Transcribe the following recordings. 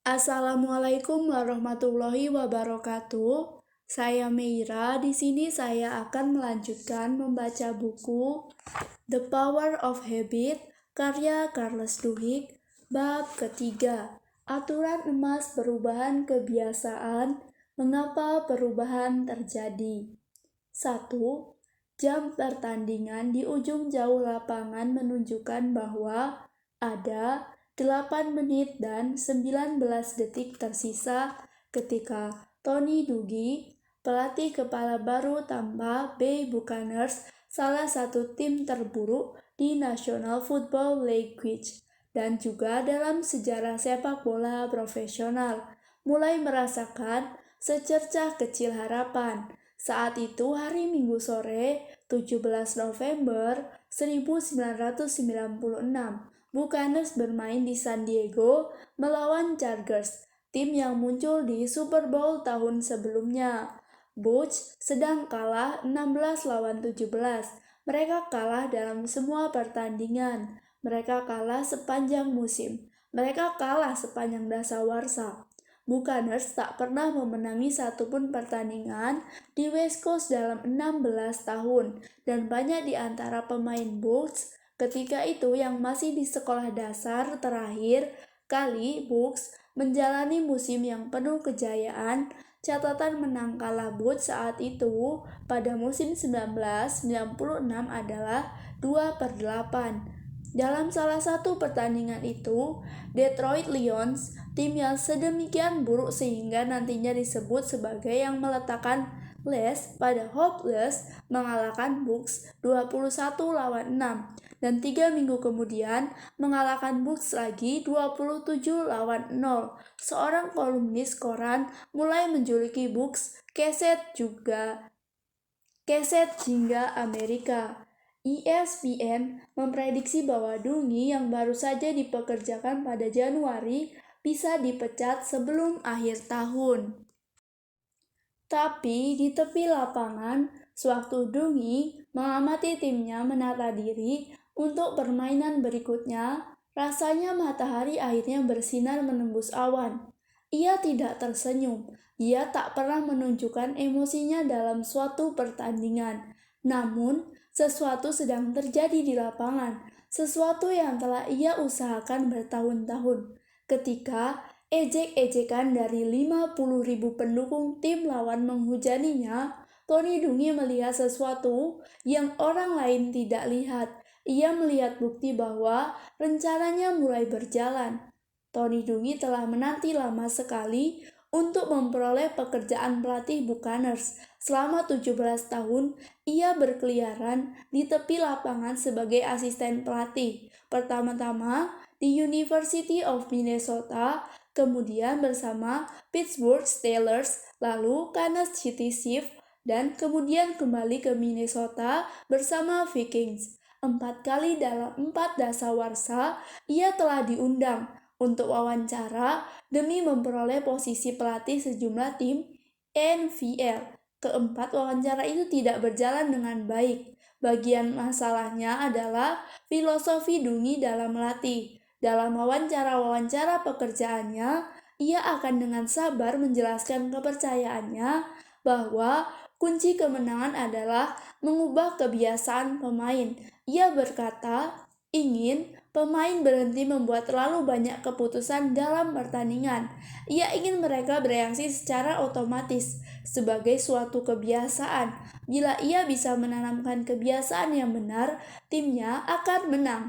Assalamualaikum warahmatullahi wabarakatuh. Saya Meira. Di sini saya akan melanjutkan membaca buku The Power of Habit karya Charles Duhigg, bab ketiga. Aturan emas perubahan kebiasaan. Mengapa perubahan terjadi? 1. Jam pertandingan di ujung jauh lapangan menunjukkan bahwa ada 8 menit dan 19 detik tersisa ketika Tony Dungy, pelatih kepala baru Tampa Bay Buccaneers, salah satu tim terburuk di National Football League dan juga dalam sejarah sepak bola profesional, mulai merasakan secercah kecil harapan. Saat itu hari Minggu sore, 17 November 1996, Buccaneers bermain di San Diego melawan Chargers, tim yang muncul di Super Bowl tahun sebelumnya. Bucs sedang kalah 16-17. Mereka kalah dalam semua pertandingan. Mereka kalah sepanjang musim. Mereka kalah sepanjang dasawarsa. Buccaneers tak pernah memenangi satupun pertandingan di West Coast dalam 16 tahun, dan banyak di antara pemain Bucs ketika itu yang masih di sekolah dasar terakhir kali Bucs menjalani musim yang penuh kejayaan. Catatan menang kalah Bucs saat itu pada musim 1996 adalah 2/8. Dalam salah satu pertandingan itu, Detroit Lions, tim yang sedemikian buruk sehingga nantinya disebut sebagai yang meletakkan les pada hopeless, mengalahkan Bucs 21-6, dan 3 minggu kemudian mengalahkan Bucs lagi 27-0. Seorang kolumnis koran mulai menjuluki Bucs keset hingga Amerika. ESPN memprediksi bahwa Dungy yang baru saja dipekerjakan pada Januari bisa dipecat sebelum akhir tahun. Tapi di tepi lapangan, sewaktu Dungy mengamati timnya menata diri untuk permainan berikutnya, rasanya matahari akhirnya bersinar menembus awan. Ia tidak tersenyum. Ia tak pernah menunjukkan emosinya dalam suatu pertandingan. Namun, sesuatu sedang terjadi di lapangan, sesuatu yang telah ia usahakan bertahun-tahun. Ketika ejek-ejekan dari 50.000 pendukung tim lawan menghujaninya, Tony Dungy melihat sesuatu yang orang lain tidak lihat. Ia melihat bukti bahwa rencananya mulai berjalan. Tony Dungy telah menanti lama sekali untuk memperoleh pekerjaan pelatih Buccaneers. Selama 17 tahun, ia berkeliaran di tepi lapangan sebagai asisten pelatih. Pertama-tama di University of Minnesota, kemudian bersama Pittsburgh Steelers, lalu Kansas City Chiefs, dan kemudian kembali ke Minnesota bersama Vikings. 4 kali dalam 4 dasawarsa, ia telah diundang untuk wawancara demi memperoleh posisi pelatih sejumlah tim NFL. Keempat wawancara itu tidak berjalan dengan baik. Bagian masalahnya adalah filosofi Dungy dalam melatih. Dalam wawancara-wawancara pekerjaannya, ia akan dengan sabar menjelaskan kepercayaannya bahwa kunci kemenangan adalah mengubah kebiasaan pemain. Ia berkata, ingin pemain berhenti membuat terlalu banyak keputusan dalam pertandingan. Ia ingin mereka bereaksi secara otomatis sebagai suatu kebiasaan. Bila ia bisa menanamkan kebiasaan yang benar, timnya akan menang.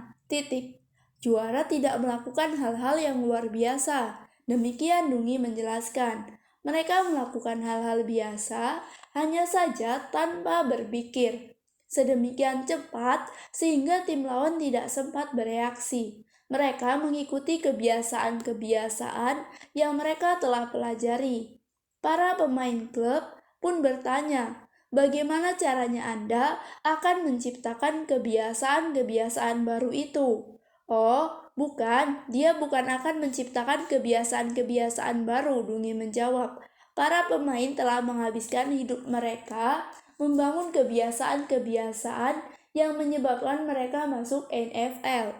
Juara tidak melakukan hal-hal yang luar biasa. Demikian Dungy menjelaskan. Mereka melakukan hal-hal biasa, hanya saja tanpa berpikir sedemikian cepat sehingga tim lawan tidak sempat bereaksi. Mereka mengikuti kebiasaan-kebiasaan yang mereka telah pelajari. Para pemain klub pun bertanya, bagaimana caranya Anda akan menciptakan kebiasaan-kebiasaan baru itu? Oh, bukan, dia bukan akan menciptakan kebiasaan-kebiasaan baru, Dungy menjawab. Para pemain telah menghabiskan hidup mereka membangun kebiasaan-kebiasaan yang menyebabkan mereka masuk NFL.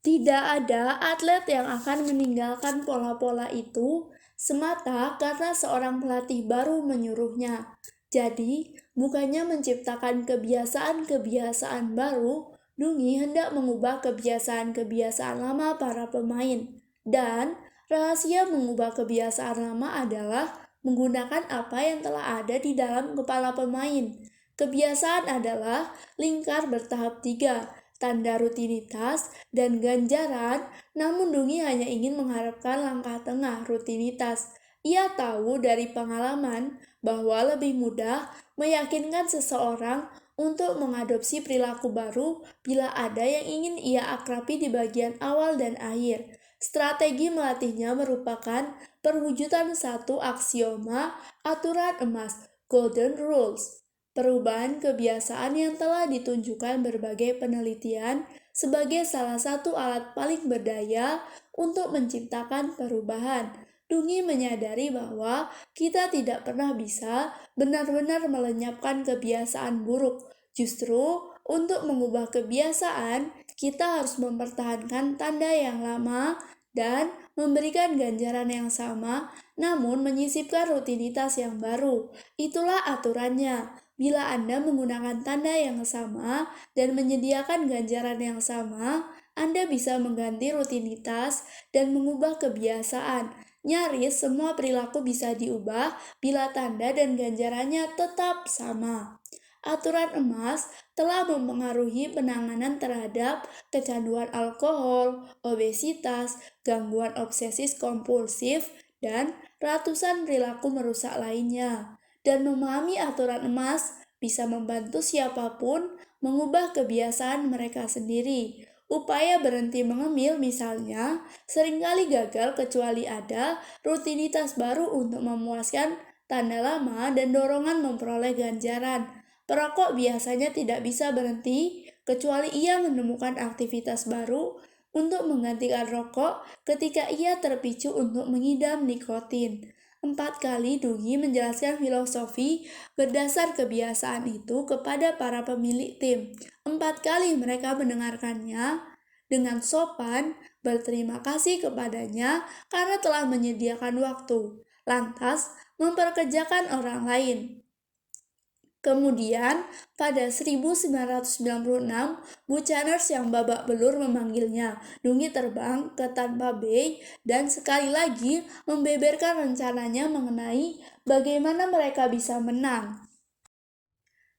Tidak ada atlet yang akan meninggalkan pola-pola itu semata karena seorang pelatih baru menyuruhnya. Jadi, bukannya menciptakan kebiasaan-kebiasaan baru, Dungi hendak mengubah kebiasaan-kebiasaan lama para pemain. Dan rahasia mengubah kebiasaan lama adalah menggunakan apa yang telah ada di dalam kepala pemain. Kebiasaan adalah lingkar bertahap 3, tanda rutinitas, dan ganjaran, namun Dungi hanya ingin mengharapkan langkah tengah rutinitas. Ia tahu dari pengalaman bahwa lebih mudah meyakinkan seseorang untuk mengadopsi perilaku baru bila ada yang ingin ia akrabi di bagian awal dan akhir. Strategi melatihnya merupakan perwujudan satu aksioma aturan emas, golden rules. Perubahan kebiasaan yang telah ditunjukkan berbagai penelitian sebagai salah satu alat paling berdaya untuk menciptakan perubahan. Dungi menyadari bahwa kita tidak pernah bisa benar-benar melenyapkan kebiasaan buruk. Justru untuk mengubah kebiasaan, kita harus mempertahankan tanda yang lama dan memberikan ganjaran yang sama, namun menyisipkan rutinitas yang baru. Itulah aturannya. Bila Anda menggunakan tanda yang sama dan menyediakan ganjaran yang sama, Anda bisa mengganti rutinitas dan mengubah kebiasaan. Nyaris semua perilaku bisa diubah bila tanda dan ganjarannya tetap sama. Aturan emas telah mempengaruhi penanganan terhadap kecanduan alkohol, obesitas, gangguan obsesif kompulsif, dan ratusan perilaku merusak lainnya. Dan memahami aturan emas bisa membantu siapapun mengubah kebiasaan mereka sendiri. Upaya berhenti mengemil misalnya seringkali gagal kecuali ada rutinitas baru untuk memuaskan tanda lama dan dorongan memperoleh ganjaran. Perokok biasanya tidak bisa berhenti kecuali ia menemukan aktivitas baru untuk menggantikan rokok ketika ia terpicu untuk mengidam nikotin. 4 kali Dungi menjelaskan filosofi berdasar kebiasaan itu kepada para pemilik tim. 4 kali mereka mendengarkannya dengan sopan, berterima kasih kepadanya karena telah menyediakan waktu, lantas memperkerjakan orang lain. Kemudian, pada 1996, Buchaners yang babak belur memanggilnya. Dungi terbang ke Tampa Bay dan sekali lagi membeberkan rencananya mengenai bagaimana mereka bisa menang.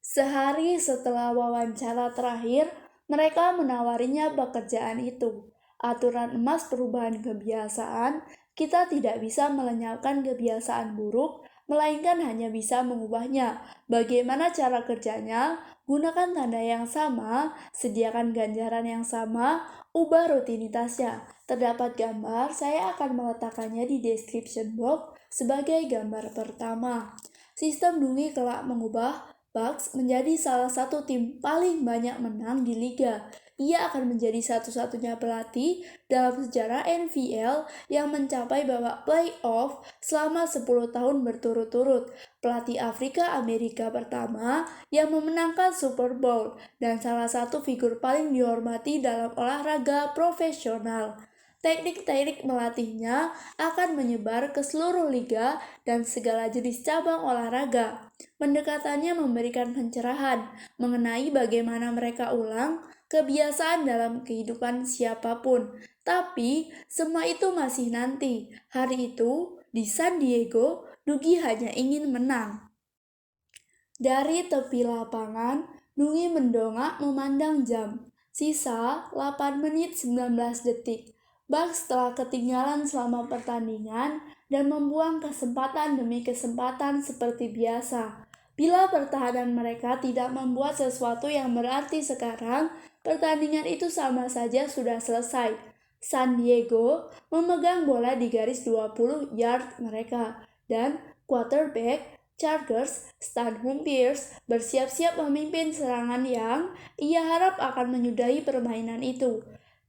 Sehari setelah wawancara terakhir, mereka menawarinya pekerjaan itu. Aturan emas perubahan kebiasaan, kita tidak bisa melenyapkan kebiasaan buruk, melainkan hanya bisa mengubahnya. Bagaimana cara kerjanya? Gunakan tanda yang sama, sediakan ganjaran yang sama, ubah rutinitasnya. Terdapat gambar, saya akan meletakkannya di description box sebagai gambar pertama. Sistem Dungi kelak mengubah Bucks menjadi salah satu tim paling banyak menang di liga. Ia akan menjadi satu-satunya pelatih dalam sejarah NFL yang mencapai babak playoff selama 10 tahun berturut-turut. Pelatih Afrika Amerika pertama yang memenangkan Super Bowl dan salah satu figur paling dihormati dalam olahraga profesional. Teknik-teknik melatihnya akan menyebar ke seluruh liga dan segala jenis cabang olahraga. Pendekatannya memberikan pencerahan mengenai bagaimana mereka ulang kebiasaan dalam kehidupan siapapun. Tapi semua itu masih nanti. Hari itu di San Diego, Dugi hanya ingin menang. Dari tepi lapangan, Dungi mendongak memandang jam. Sisa 8 menit 19 detik. Bucks telah ketinggalan selama pertandingan dan membuang kesempatan demi kesempatan seperti biasa. Bila pertahanan mereka tidak membuat sesuatu yang berarti sekarang, pertandingan itu sama saja sudah selesai. San Diego memegang bola di garis 20 yard mereka dan quarterback Chargers, Stanham Pierce bersiap-siap memimpin serangan yang ia harap akan menyudahi permainan itu.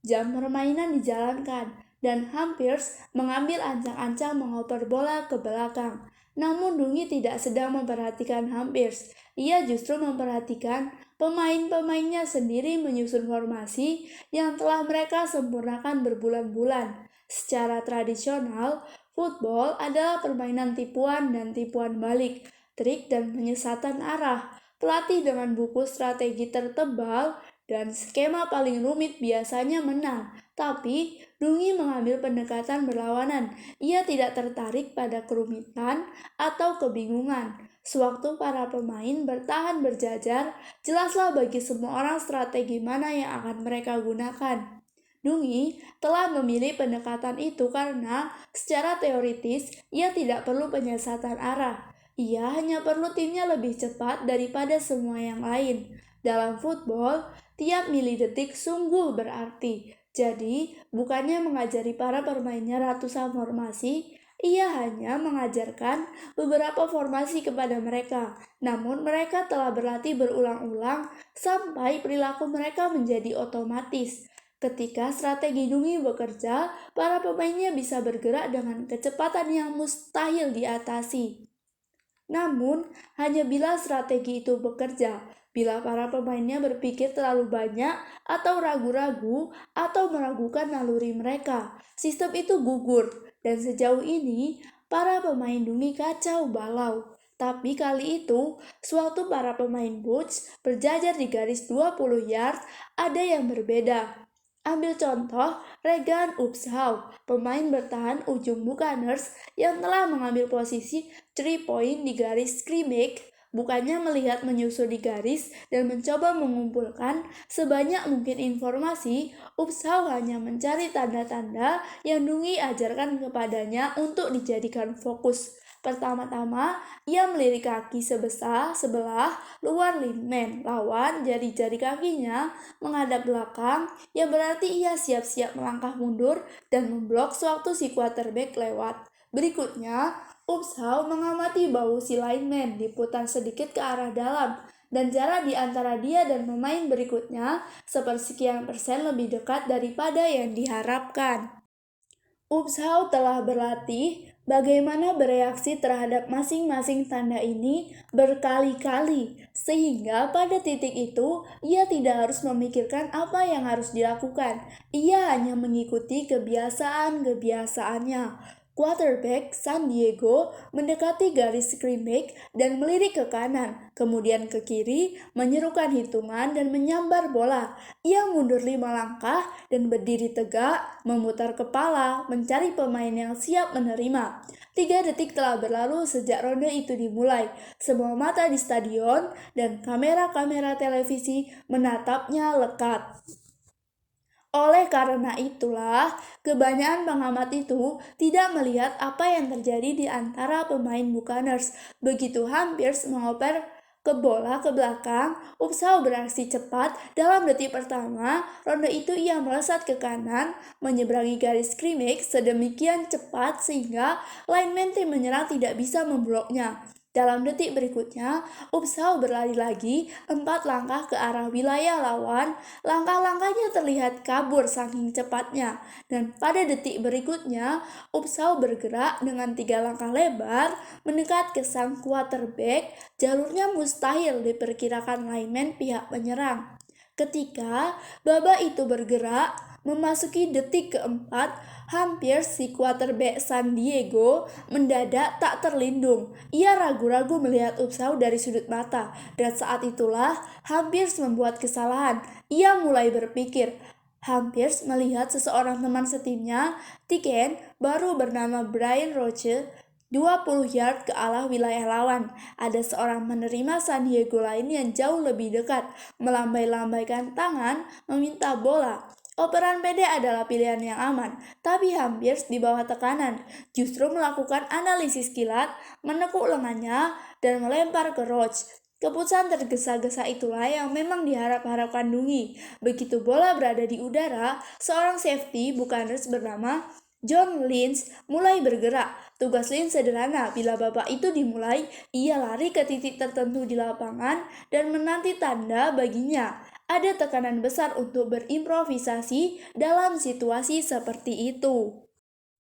Jam permainan dijalankan dan Pierce mengambil ancang-ancang mengoper bola ke belakang. Namun Dungi tidak sedang memperhatikan Hampirs. Ia justru memperhatikan pemain-pemainnya sendiri menyusun formasi yang telah mereka sempurnakan berbulan-bulan. Secara tradisional, football adalah permainan tipuan dan tipuan balik, trik dan penyesatan arah. Pelatih dengan buku strategi tertebal dan skema paling rumit biasanya menang. Tapi, Dungi mengambil pendekatan berlawanan. Ia tidak tertarik pada kerumitan atau kebingungan. Sewaktu para pemain bertahan berjajar, jelaslah bagi semua orang strategi mana yang akan mereka gunakan. Dungi telah memilih pendekatan itu karena secara teoritis ia tidak perlu penyesatan arah. Ia hanya perlu timnya lebih cepat daripada semua yang lain. Dalam football, tiap milidetik sungguh berarti. Jadi, bukannya mengajari para pemainnya ratusan formasi, ia hanya mengajarkan beberapa formasi kepada mereka. Namun mereka telah berlatih berulang-ulang sampai perilaku mereka menjadi otomatis. Ketika strategi Dungi bekerja, para pemainnya bisa bergerak dengan kecepatan yang mustahil diatasi. Namun, hanya bila strategi itu bekerja, bila para pemainnya berpikir terlalu banyak atau ragu-ragu atau meragukan naluri mereka, sistem itu gugur. Dan sejauh ini, para pemain Dungi kacau balau. Tapi kali itu, sewaktu para pemain Butch berjajar di garis 20 yard, ada yang berbeda. Ambil contoh Regan Upshaw, pemain bertahan ujung Buccaneers yang telah mengambil posisi 3 point di garis scrimmage, bukannya melihat menyusul di garis dan mencoba mengumpulkan sebanyak mungkin informasi. Upshaw hanya mencari tanda-tanda yang Dungi ajarkan kepadanya untuk dijadikan fokus. Pertama-tama, ia melirik kaki sebelah luar lineman lawan, jari-jari kakinya menghadap belakang, yang berarti ia siap-siap melangkah mundur dan memblok sewaktu si quarterback lewat. Berikutnya, Upshaw mengamati bahu si lineman diputar sedikit ke arah dalam, dan jarak di antara dia dan pemain berikutnya sepersekian persen lebih dekat daripada yang diharapkan. Upshaw telah berlatih bagaimana bereaksi terhadap masing-masing tanda ini berkali-kali, sehingga pada titik itu ia tidak harus memikirkan apa yang harus dilakukan. Ia hanya mengikuti kebiasaan-kebiasaannya. Quarterback San Diego mendekati garis scrimmage dan melirik ke kanan, kemudian ke kiri, menyerukan hitungan dan menyambar bola. Ia mundur 5 langkah dan berdiri tegak, memutar kepala, mencari pemain yang siap menerima. 3 detik telah berlalu sejak ronde itu dimulai. Semua mata di stadion dan kamera-kamera televisi menatapnya lekat. Oleh karena itulah, kebanyakan pengamat itu tidak melihat apa yang terjadi di antara pemain Buccaneers. Begitu Hampirs mengoper ke bola ke belakang, Upshaw beraksi cepat. Dalam detik pertama, ronde itu ia melesat ke kanan, menyeberangi garis scrimmage sedemikian cepat sehingga lineman tim menyerang tidak bisa membloknya. Dalam detik berikutnya, Upshaw berlari lagi 4 langkah ke arah wilayah lawan. Langkah-langkahnya terlihat kabur saking cepatnya. Dan pada detik berikutnya, Upshaw bergerak dengan 3 langkah lebar mendekat ke sang quarterback. Jalurnya mustahil diperkirakan lineman pihak penyerang. Ketika babak itu bergerak memasuki detik keempat, hampir si quarterback San Diego mendadak tak terlindung. Ia ragu-ragu melihat Upshaw dari sudut mata, dan saat itulah Hampirs membuat kesalahan. Ia mulai berpikir. Hampirs melihat seseorang teman setimnya, Tiken, baru bernama Brian Roche, 20 yard ke arah wilayah lawan. Ada seorang menerima San Diego lain yang jauh lebih dekat, melambai-lambaikan tangan, meminta bola. Operan pede adalah pilihan yang aman, tapi hampir di bawah tekanan, justru melakukan analisis kilat, menekuk lengannya, dan melempar ke Roach. Keputusan tergesa-gesa itulah yang memang diharap-harapkan Dungi. Begitu bola berada di udara, seorang safety Buccaneers bernama John Lynch mulai bergerak. Tugas Lynch sederhana, bila babak itu dimulai, ia lari ke titik tertentu di lapangan dan menanti tanda baginya. Ada tekanan besar untuk berimprovisasi dalam situasi seperti itu.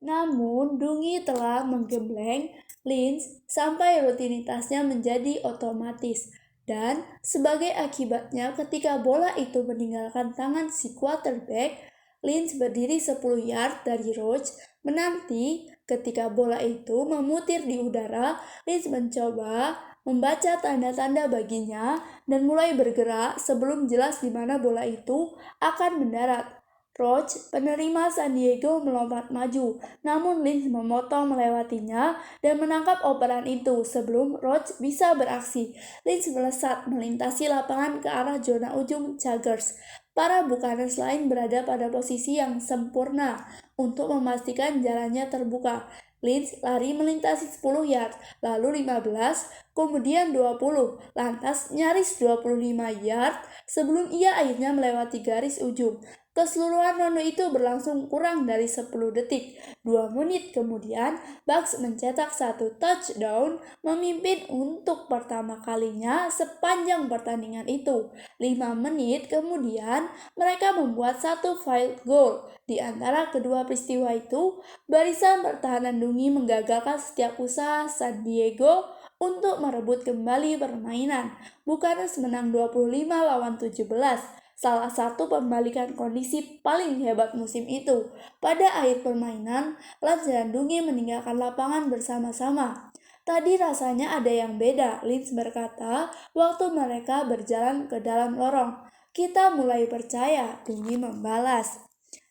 Namun, Dungi telah menggembleng Lynch sampai rutinitasnya menjadi otomatis. Dan sebagai akibatnya ketika bola itu meninggalkan tangan si quarterback, Lynch berdiri 10 yard dari Roach menanti ketika bola itu memutir di udara. Lynch mencoba membaca tanda-tanda baginya dan mulai bergerak sebelum jelas di mana bola itu akan mendarat. Roach, penerima San Diego, melompat maju, namun Lynch memotong melewatinya dan menangkap operan itu sebelum Roach bisa beraksi. Lynch melesat melintasi lapangan ke arah zona ujung Chargers. Para Buccaneers lain berada pada posisi yang sempurna untuk memastikan jalannya terbuka. Lynch lari melintasi 10 yard, lalu 15, kemudian 20, lantas nyaris 25 yard sebelum ia akhirnya melewati garis ujung. Keseluruhan ronde itu berlangsung kurang dari 10 detik. 2 menit kemudian, Bucks mencetak satu touchdown, memimpin untuk pertama kalinya sepanjang pertandingan itu. 5 menit kemudian, mereka membuat satu field goal. Di antara kedua peristiwa itu, barisan pertahanan Dungi menggagalkan setiap usaha San Diego untuk merebut kembali permainan. Buccaneers menang 25-17. Salah satu pembalikan kondisi paling hebat musim itu. Pada akhir permainan, Lynch dan Dungi meninggalkan lapangan bersama-sama. Tadi rasanya ada yang beda, Lynch berkata waktu mereka berjalan ke dalam lorong. Kita mulai percaya, Dungi membalas.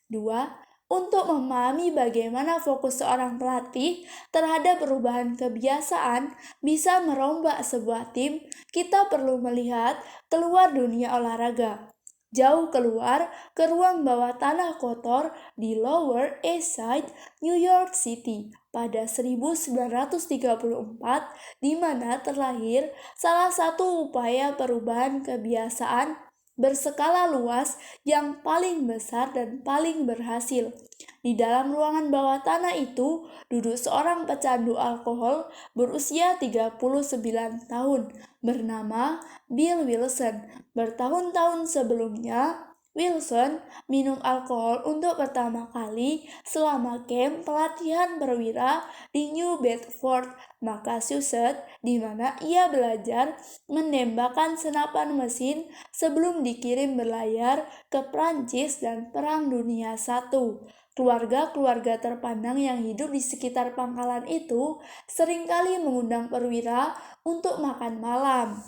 2. Untuk memahami bagaimana fokus seorang pelatih terhadap perubahan kebiasaan bisa merombak sebuah tim, kita perlu melihat keluar dunia olahraga. Jauh keluar ke ruang bawah tanah kotor di Lower East Side, New York City pada 1934, di mana terlahir salah satu upaya perubahan kebiasaan berskala luas yang paling besar dan paling berhasil. Di dalam ruangan bawah tanah itu duduk seorang pecandu alkohol berusia 39 tahun bernama Bill Wilson. Bertahun-tahun sebelumnya, Wilson minum alkohol untuk pertama kali selama camp pelatihan perwira di New Bedford, Massachusetts, di mana ia belajar menembakkan senapan mesin sebelum dikirim berlayar ke Prancis dan Perang Dunia I. Keluarga-keluarga terpandang yang hidup di sekitar pangkalan itu seringkali mengundang perwira untuk makan malam.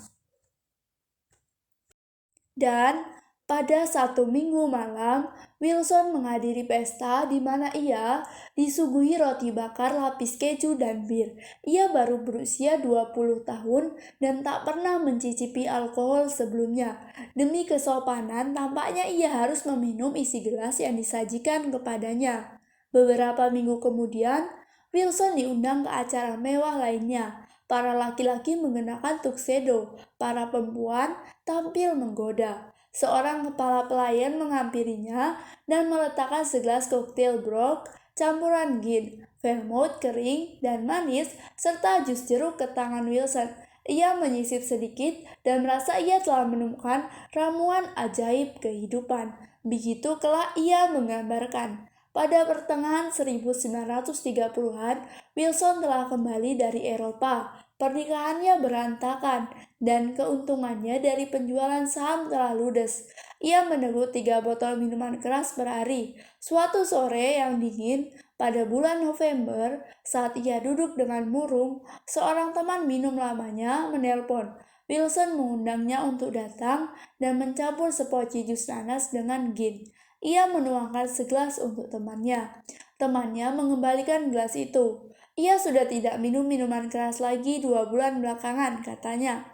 Dan pada satu minggu malam, Wilson menghadiri pesta di mana ia disuguhi roti bakar lapis keju dan bir. Ia baru berusia 20 tahun dan tak pernah mencicipi alkohol sebelumnya. Demi kesopanan, tampaknya ia harus meminum isi gelas yang disajikan kepadanya. Beberapa minggu kemudian, Wilson diundang ke acara mewah lainnya. Para laki-laki mengenakan tuxedo, para perempuan tampil menggoda. Seorang kepala pelayan menghampirinya dan meletakkan segelas koktail grog campuran gin, vermouth kering dan manis, serta jus jeruk ke tangan Wilson. Ia menyisip sedikit dan merasa ia telah menemukan ramuan ajaib kehidupan. Begitu kelak ia menggambarkan. Pada pertengahan 1930-an, Wilson telah kembali dari Eropa. Pernikahannya berantakan dan keuntungannya dari penjualan saham telah ludes. Ia meneguk 3 botol minuman keras per hari. Suatu sore yang dingin pada bulan November, saat ia duduk dengan murung, seorang teman minum lamanya menelpon. Wilson mengundangnya untuk datang dan mencampur sepoci jus nanas dengan gin. Ia menuangkan segelas untuk temannya. Temannya mengembalikan gelas itu. Ia sudah tidak minum minuman keras lagi 2 bulan belakangan, katanya.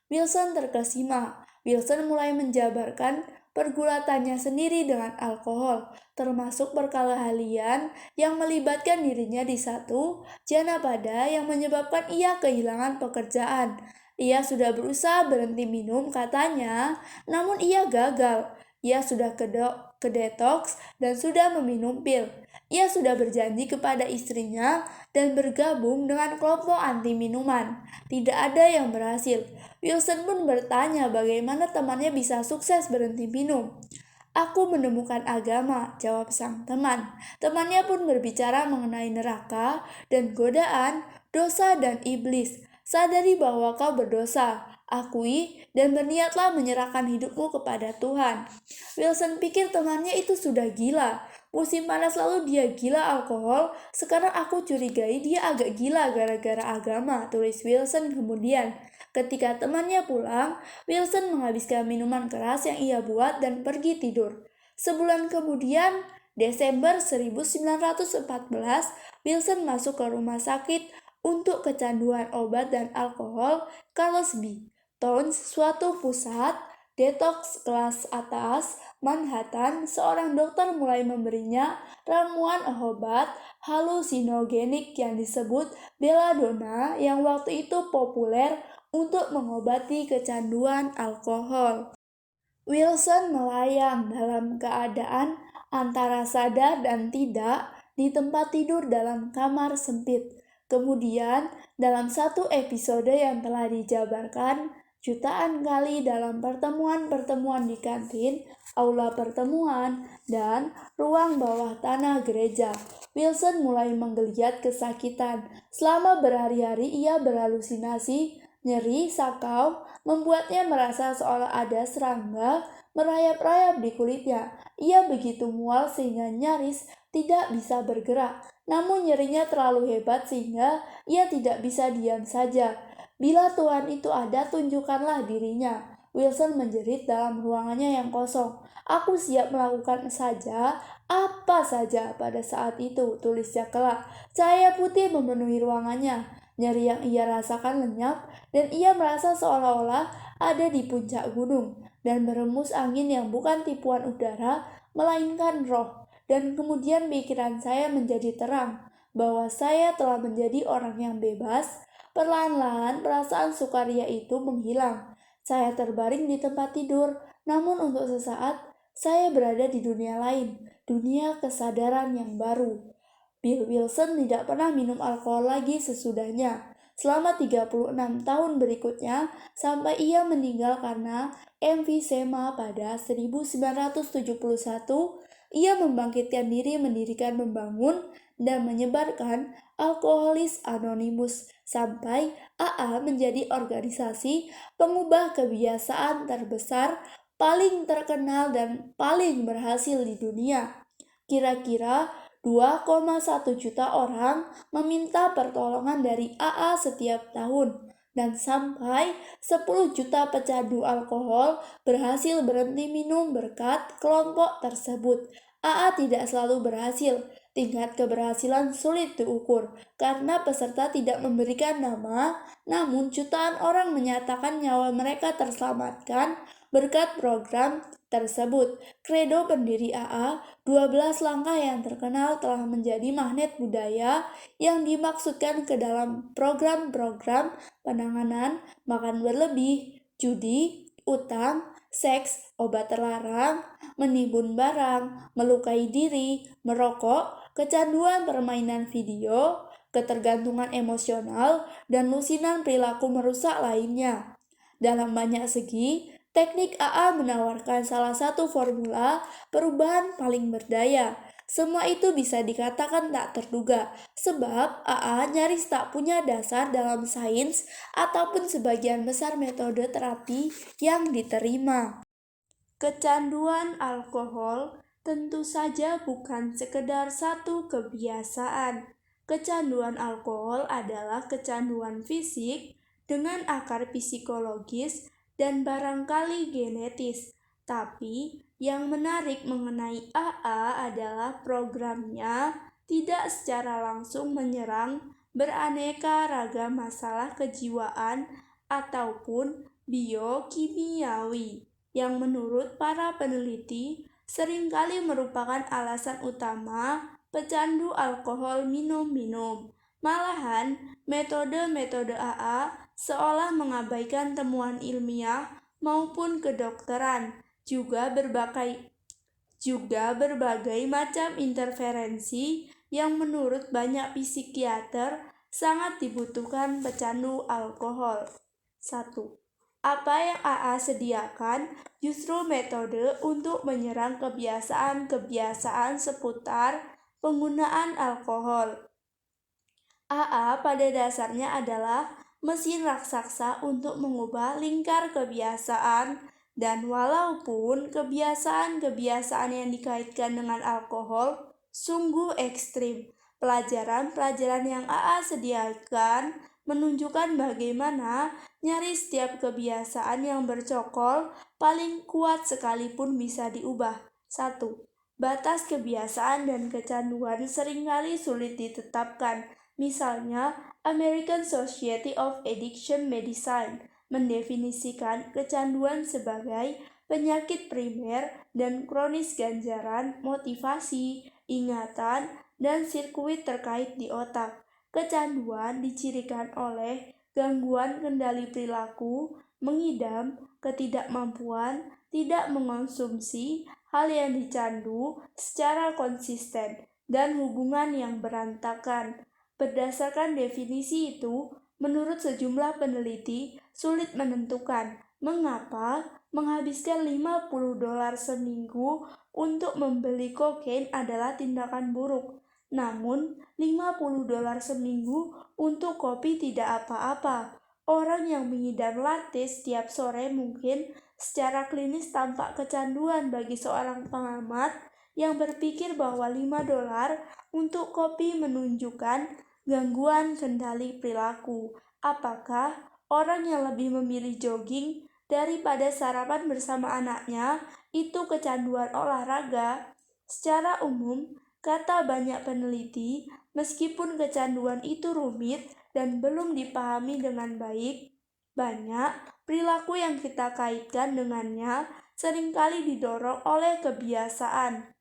Wilson terkesima. Wilson mulai menjabarkan pergulatannya sendiri dengan alkohol, termasuk perkelahian yang melibatkan dirinya di satu jana pada yang menyebabkan ia kehilangan pekerjaan. Ia sudah berusaha berhenti minum, katanya, namun ia gagal. Ia sudah ke detox dan sudah meminum pil. Ia sudah berjanji kepada istrinya dan bergabung dengan kelompok anti minuman. Tidak ada yang berhasil. Wilson pun bertanya bagaimana temannya bisa sukses berhenti minum. Aku menemukan agama, jawab sang teman. Temannya pun berbicara mengenai neraka dan godaan, dosa dan iblis. Sadari bahwa kau berdosa, akui dan berniatlah menyerahkan hidupmu kepada Tuhan. Wilson pikir temannya itu sudah gila. Musim panas lalu dia gila alkohol, sekarang aku curigai dia agak gila gara-gara agama, tulis Wilson kemudian. Ketika temannya pulang, Wilson menghabiskan minuman keras yang ia buat dan pergi tidur. Sebulan kemudian, Desember 1914, Wilson masuk ke rumah sakit untuk kecanduan obat dan alkohol Carlsby Towns, suatu pusat detox kelas atas Manhattan. Seorang dokter mulai memberinya ramuan obat halusinogenik yang disebut belladonna yang waktu itu populer untuk mengobati kecanduan alkohol. Wilson melayang dalam keadaan antara sadar dan tidak di tempat tidur dalam kamar sempit. Kemudian, dalam satu episode yang telah dijabarkan jutaan kali dalam pertemuan-pertemuan di kantin, aula pertemuan, dan ruang bawah tanah gereja, Wilson mulai menggeliat kesakitan. Selama berhari-hari ia berhalusinasi, nyeri, sakau, membuatnya merasa seolah ada serangga merayap-rayap di kulitnya. Ia begitu mual sehingga nyaris tidak bisa bergerak. Namun nyerinya terlalu hebat sehingga ia tidak bisa diam saja. Bila Tuhan itu ada, tunjukkanlah dirinya. Wilson menjerit dalam ruangannya yang kosong. Aku siap melakukan apa saja pada saat itu, tulisnya kelak. Cahaya putih memenuhi ruangannya. Nyeri yang ia rasakan lenyap dan ia merasa seolah-olah ada di puncak gunung dan berembus angin yang bukan tipuan udara melainkan roh. Dan kemudian pikiran saya menjadi terang bahwa saya telah menjadi orang yang bebas. Perlahan-lahan perasaan sukaria itu menghilang. Saya terbaring di tempat tidur, namun untuk sesaat saya berada di dunia lain, dunia kesadaran yang baru. Bill Wilson tidak pernah minum alkohol lagi sesudahnya. Selama 36 tahun berikutnya, sampai ia meninggal karena emfisema pada 1971, ia membangkitkan diri mendirikan membangun dan menyebarkan Alkoholis Anonymous sampai AA menjadi organisasi pengubah kebiasaan terbesar, paling terkenal dan paling berhasil di dunia. Kira-kira 2,1 juta orang meminta pertolongan dari AA setiap tahun dan sampai 10 juta pecandu alkohol berhasil berhenti minum berkat kelompok tersebut. AA tidak selalu berhasil. Tingkat keberhasilan sulit diukur karena peserta tidak memberikan nama, namun jutaan orang menyatakan nyawa mereka terselamatkan berkat program tersebut. Kredo pendiri AA, 12 langkah yang terkenal telah menjadi magnet budaya yang dimaksudkan ke dalam program-program penanganan makan berlebih, judi, utang, seks, obat terlarang, menimbun barang, melukai diri, merokok, kecanduan permainan video, ketergantungan emosional, dan lusinan perilaku merusak lainnya. Dalam banyak segi, teknik AA menawarkan salah satu formula perubahan paling berdaya. Semua itu bisa dikatakan tak terduga, sebab AA nyaris tak punya dasar dalam sains ataupun sebagian besar metode terapi yang diterima. Kecanduan alkohol tentu saja bukan sekedar satu kebiasaan. Kecanduan alkohol adalah kecanduan fisik dengan akar psikologis dan barangkali genetis. Tapi yang menarik mengenai AA adalah programnya tidak secara langsung menyerang beraneka ragam masalah kejiwaan ataupun biokimiawi yang menurut para peneliti seringkali merupakan alasan utama pecandu alkohol minum-minum. Malahan, metode-metode AA seolah mengabaikan temuan ilmiah maupun kedokteran, juga berbagai macam interferensi yang menurut banyak psikiater sangat dibutuhkan pecandu alkohol. 1. Apa yang AA sediakan justru metode untuk menyerang kebiasaan-kebiasaan seputar penggunaan alkohol. AA pada dasarnya adalah mesin raksasa untuk mengubah lingkar kebiasaan, dan walaupun kebiasaan-kebiasaan yang dikaitkan dengan alkohol sungguh ekstrim, pelajaran-pelajaran yang AA sediakan menunjukkan bagaimana nyaris setiap kebiasaan yang bercokol paling kuat sekalipun bisa diubah. 1. Batas kebiasaan dan kecanduan seringkali sulit ditetapkan. Misalnya, American Society of Addiction Medicine mendefinisikan kecanduan sebagai penyakit primer dan kronis ganjaran, motivasi, ingatan, dan sirkuit terkait di otak. Kecanduan dicirikan oleh gangguan kendali perilaku, mengidam, ketidakmampuan, tidak mengonsumsi hal yang dicandu secara konsisten, dan hubungan yang berantakan. Berdasarkan definisi itu, menurut sejumlah peneliti, sulit menentukan mengapa menghabiskan $50 seminggu untuk membeli kokain adalah tindakan buruk. Namun, $50 seminggu untuk kopi tidak apa-apa. Orang yang mengidam latte setiap sore mungkin secara klinis tampak kecanduan bagi seorang pengamat yang berpikir bahwa $5 untuk kopi menunjukkan gangguan kendali perilaku. Apakah orang yang lebih memilih jogging daripada sarapan bersama anaknya itu kecanduan olahraga? Secara umum, kata banyak peneliti, meskipun kecanduan itu rumit dan belum dipahami dengan baik, banyak perilaku yang kita kaitkan dengannya seringkali didorong oleh kebiasaan.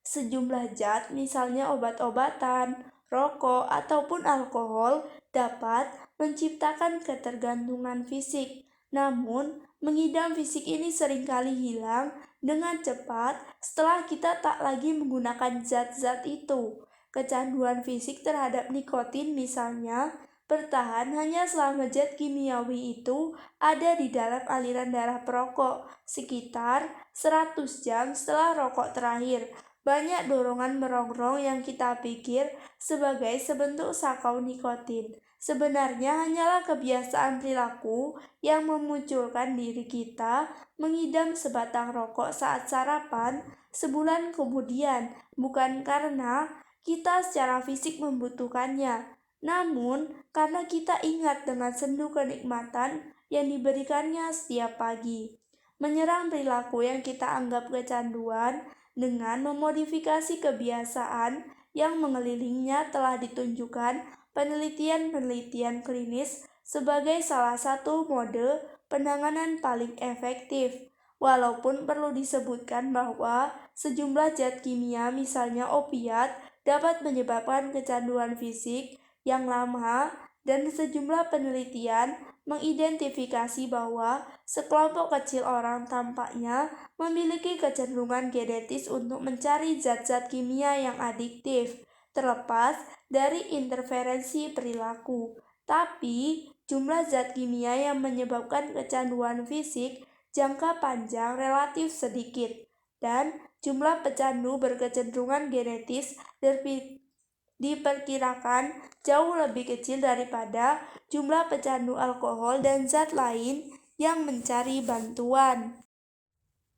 Sejumlah zat, misalnya obat-obatan, rokok, ataupun alkohol, dapat menciptakan ketergantungan fisik. Namun, mengidam fisik ini seringkali hilang dengan cepat setelah kita tak lagi menggunakan zat-zat itu. Kecanduan fisik terhadap nikotin misalnya bertahan hanya selama zat kimiawi itu ada di dalam aliran darah perokok, sekitar 100 jam setelah rokok terakhir. Banyak dorongan merongrong yang kita pikir sebagai sebentuk sakau nikotin sebenarnya hanyalah kebiasaan perilaku yang memunculkan diri kita mengidam sebatang rokok saat sarapan sebulan kemudian, bukan karena kita secara fisik membutuhkannya, namun karena kita ingat dengan sendu kenikmatan yang diberikannya setiap pagi. Menyerang perilaku yang kita anggap kecanduan dengan memodifikasi kebiasaan yang mengelilinginya telah ditunjukkan penelitian-penelitian klinis sebagai salah satu mode penanganan paling efektif. Walaupun perlu disebutkan bahwa sejumlah zat kimia misalnya opiat dapat menyebabkan kecanduan fisik yang lama, dan sejumlah penelitian mengidentifikasi bahwa sekelompok kecil orang tampaknya memiliki kecenderungan genetis untuk mencari zat-zat kimia yang adiktif, terlepas dari interferensi perilaku. Tapi, jumlah zat kimia yang menyebabkan kecanduan fisik jangka panjang relatif sedikit, dan jumlah pecandu berkecenderungan genetis diperkirakan jauh lebih kecil daripada jumlah pecandu alkohol dan zat lain yang mencari bantuan.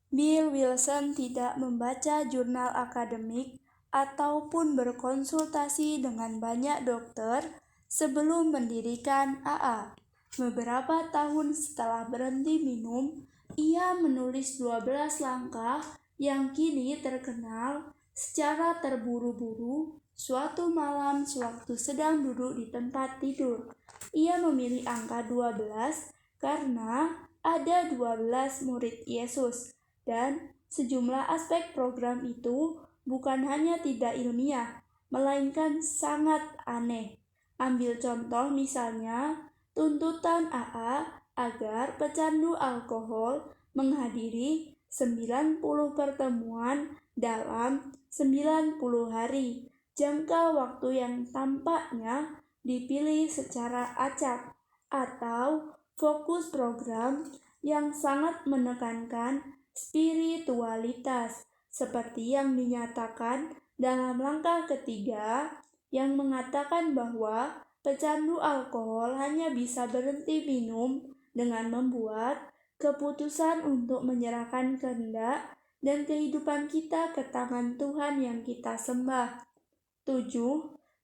Bill Wilson tidak membaca jurnal akademik ataupun berkonsultasi dengan banyak dokter sebelum mendirikan AA. Beberapa tahun setelah berhenti minum, ia menulis 12 langkah yang kini terkenal. Secara terburu-buru, suatu malam sewaktu sedang duduk di tempat tidur, ia memilih angka 12 karena ada 12 murid Yesus, dan sejumlah aspek program itu bukan hanya tidak ilmiah, melainkan sangat aneh. Ambil contoh misalnya, tuntutan AA agar pecandu alkohol menghadiri 90 pertemuan dalam 90 hari, jangka waktu yang tampaknya dipilih secara acak, atau fokus program yang sangat menekankan spiritualitas, seperti yang dinyatakan dalam langkah ketiga yang mengatakan bahwa pecandu alkohol hanya bisa berhenti minum dengan membuat keputusan untuk menyerahkan kehendak dan kehidupan kita ke tangan Tuhan yang kita sembah. 7.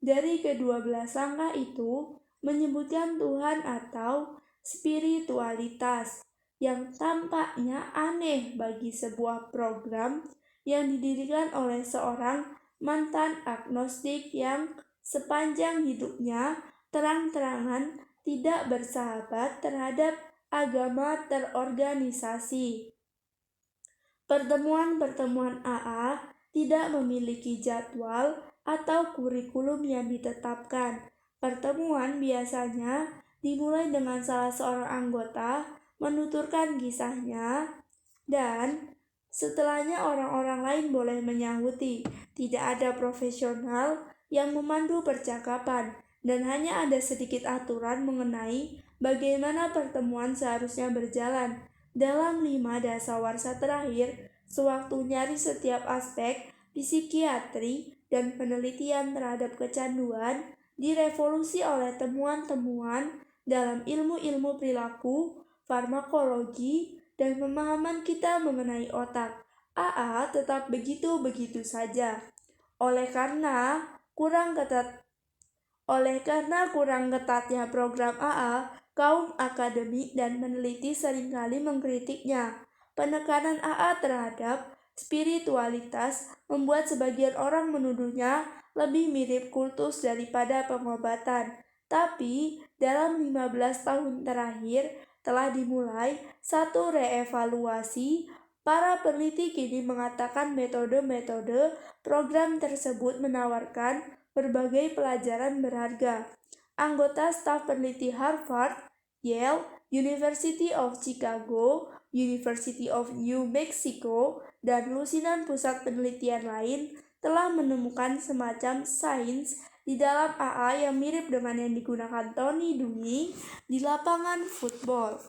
Dari kedua belas langkah itu menyebutkan Tuhan atau spiritualitas yang tampaknya aneh bagi sebuah program yang didirikan oleh seorang mantan agnostik yang sepanjang hidupnya terang-terangan tidak bersahabat terhadap agama terorganisasi. Pertemuan-pertemuan AA tidak memiliki jadwal atau kurikulum yang ditetapkan. Pertemuan biasanya dimulai dengan salah seorang anggota menuturkan kisahnya dan setelahnya orang-orang lain boleh menyahuti. Tidak ada profesional yang memandu percakapan dan hanya ada sedikit aturan mengenai bagaimana pertemuan seharusnya berjalan. Dalam 5 dasawarsa terakhir, sewaktu nyaris setiap aspek psikiatri dan penelitian terhadap kecanduan direvolusi oleh temuan-temuan dalam ilmu-ilmu perilaku, farmakologi, dan pemahaman kita mengenai otak. AA tetap begitu-begitu saja. Oleh karena kurang ketatnya program AA, kaum akademik dan peneliti seringkali mengkritiknya. Penekanan AA terhadap spiritualitas membuat sebagian orang menuduhnya lebih mirip kultus daripada pengobatan. Tapi, dalam 15 tahun terakhir telah dimulai satu reevaluasi. Para peneliti kini mengatakan metode-metode program tersebut menawarkan berbagai pelajaran berharga. Anggota staf peneliti Harvard, Yale, University of Chicago, University of New Mexico, dan lusinan pusat penelitian lain telah menemukan semacam sains di dalam AA yang mirip dengan yang digunakan Tony Dungy di lapangan football.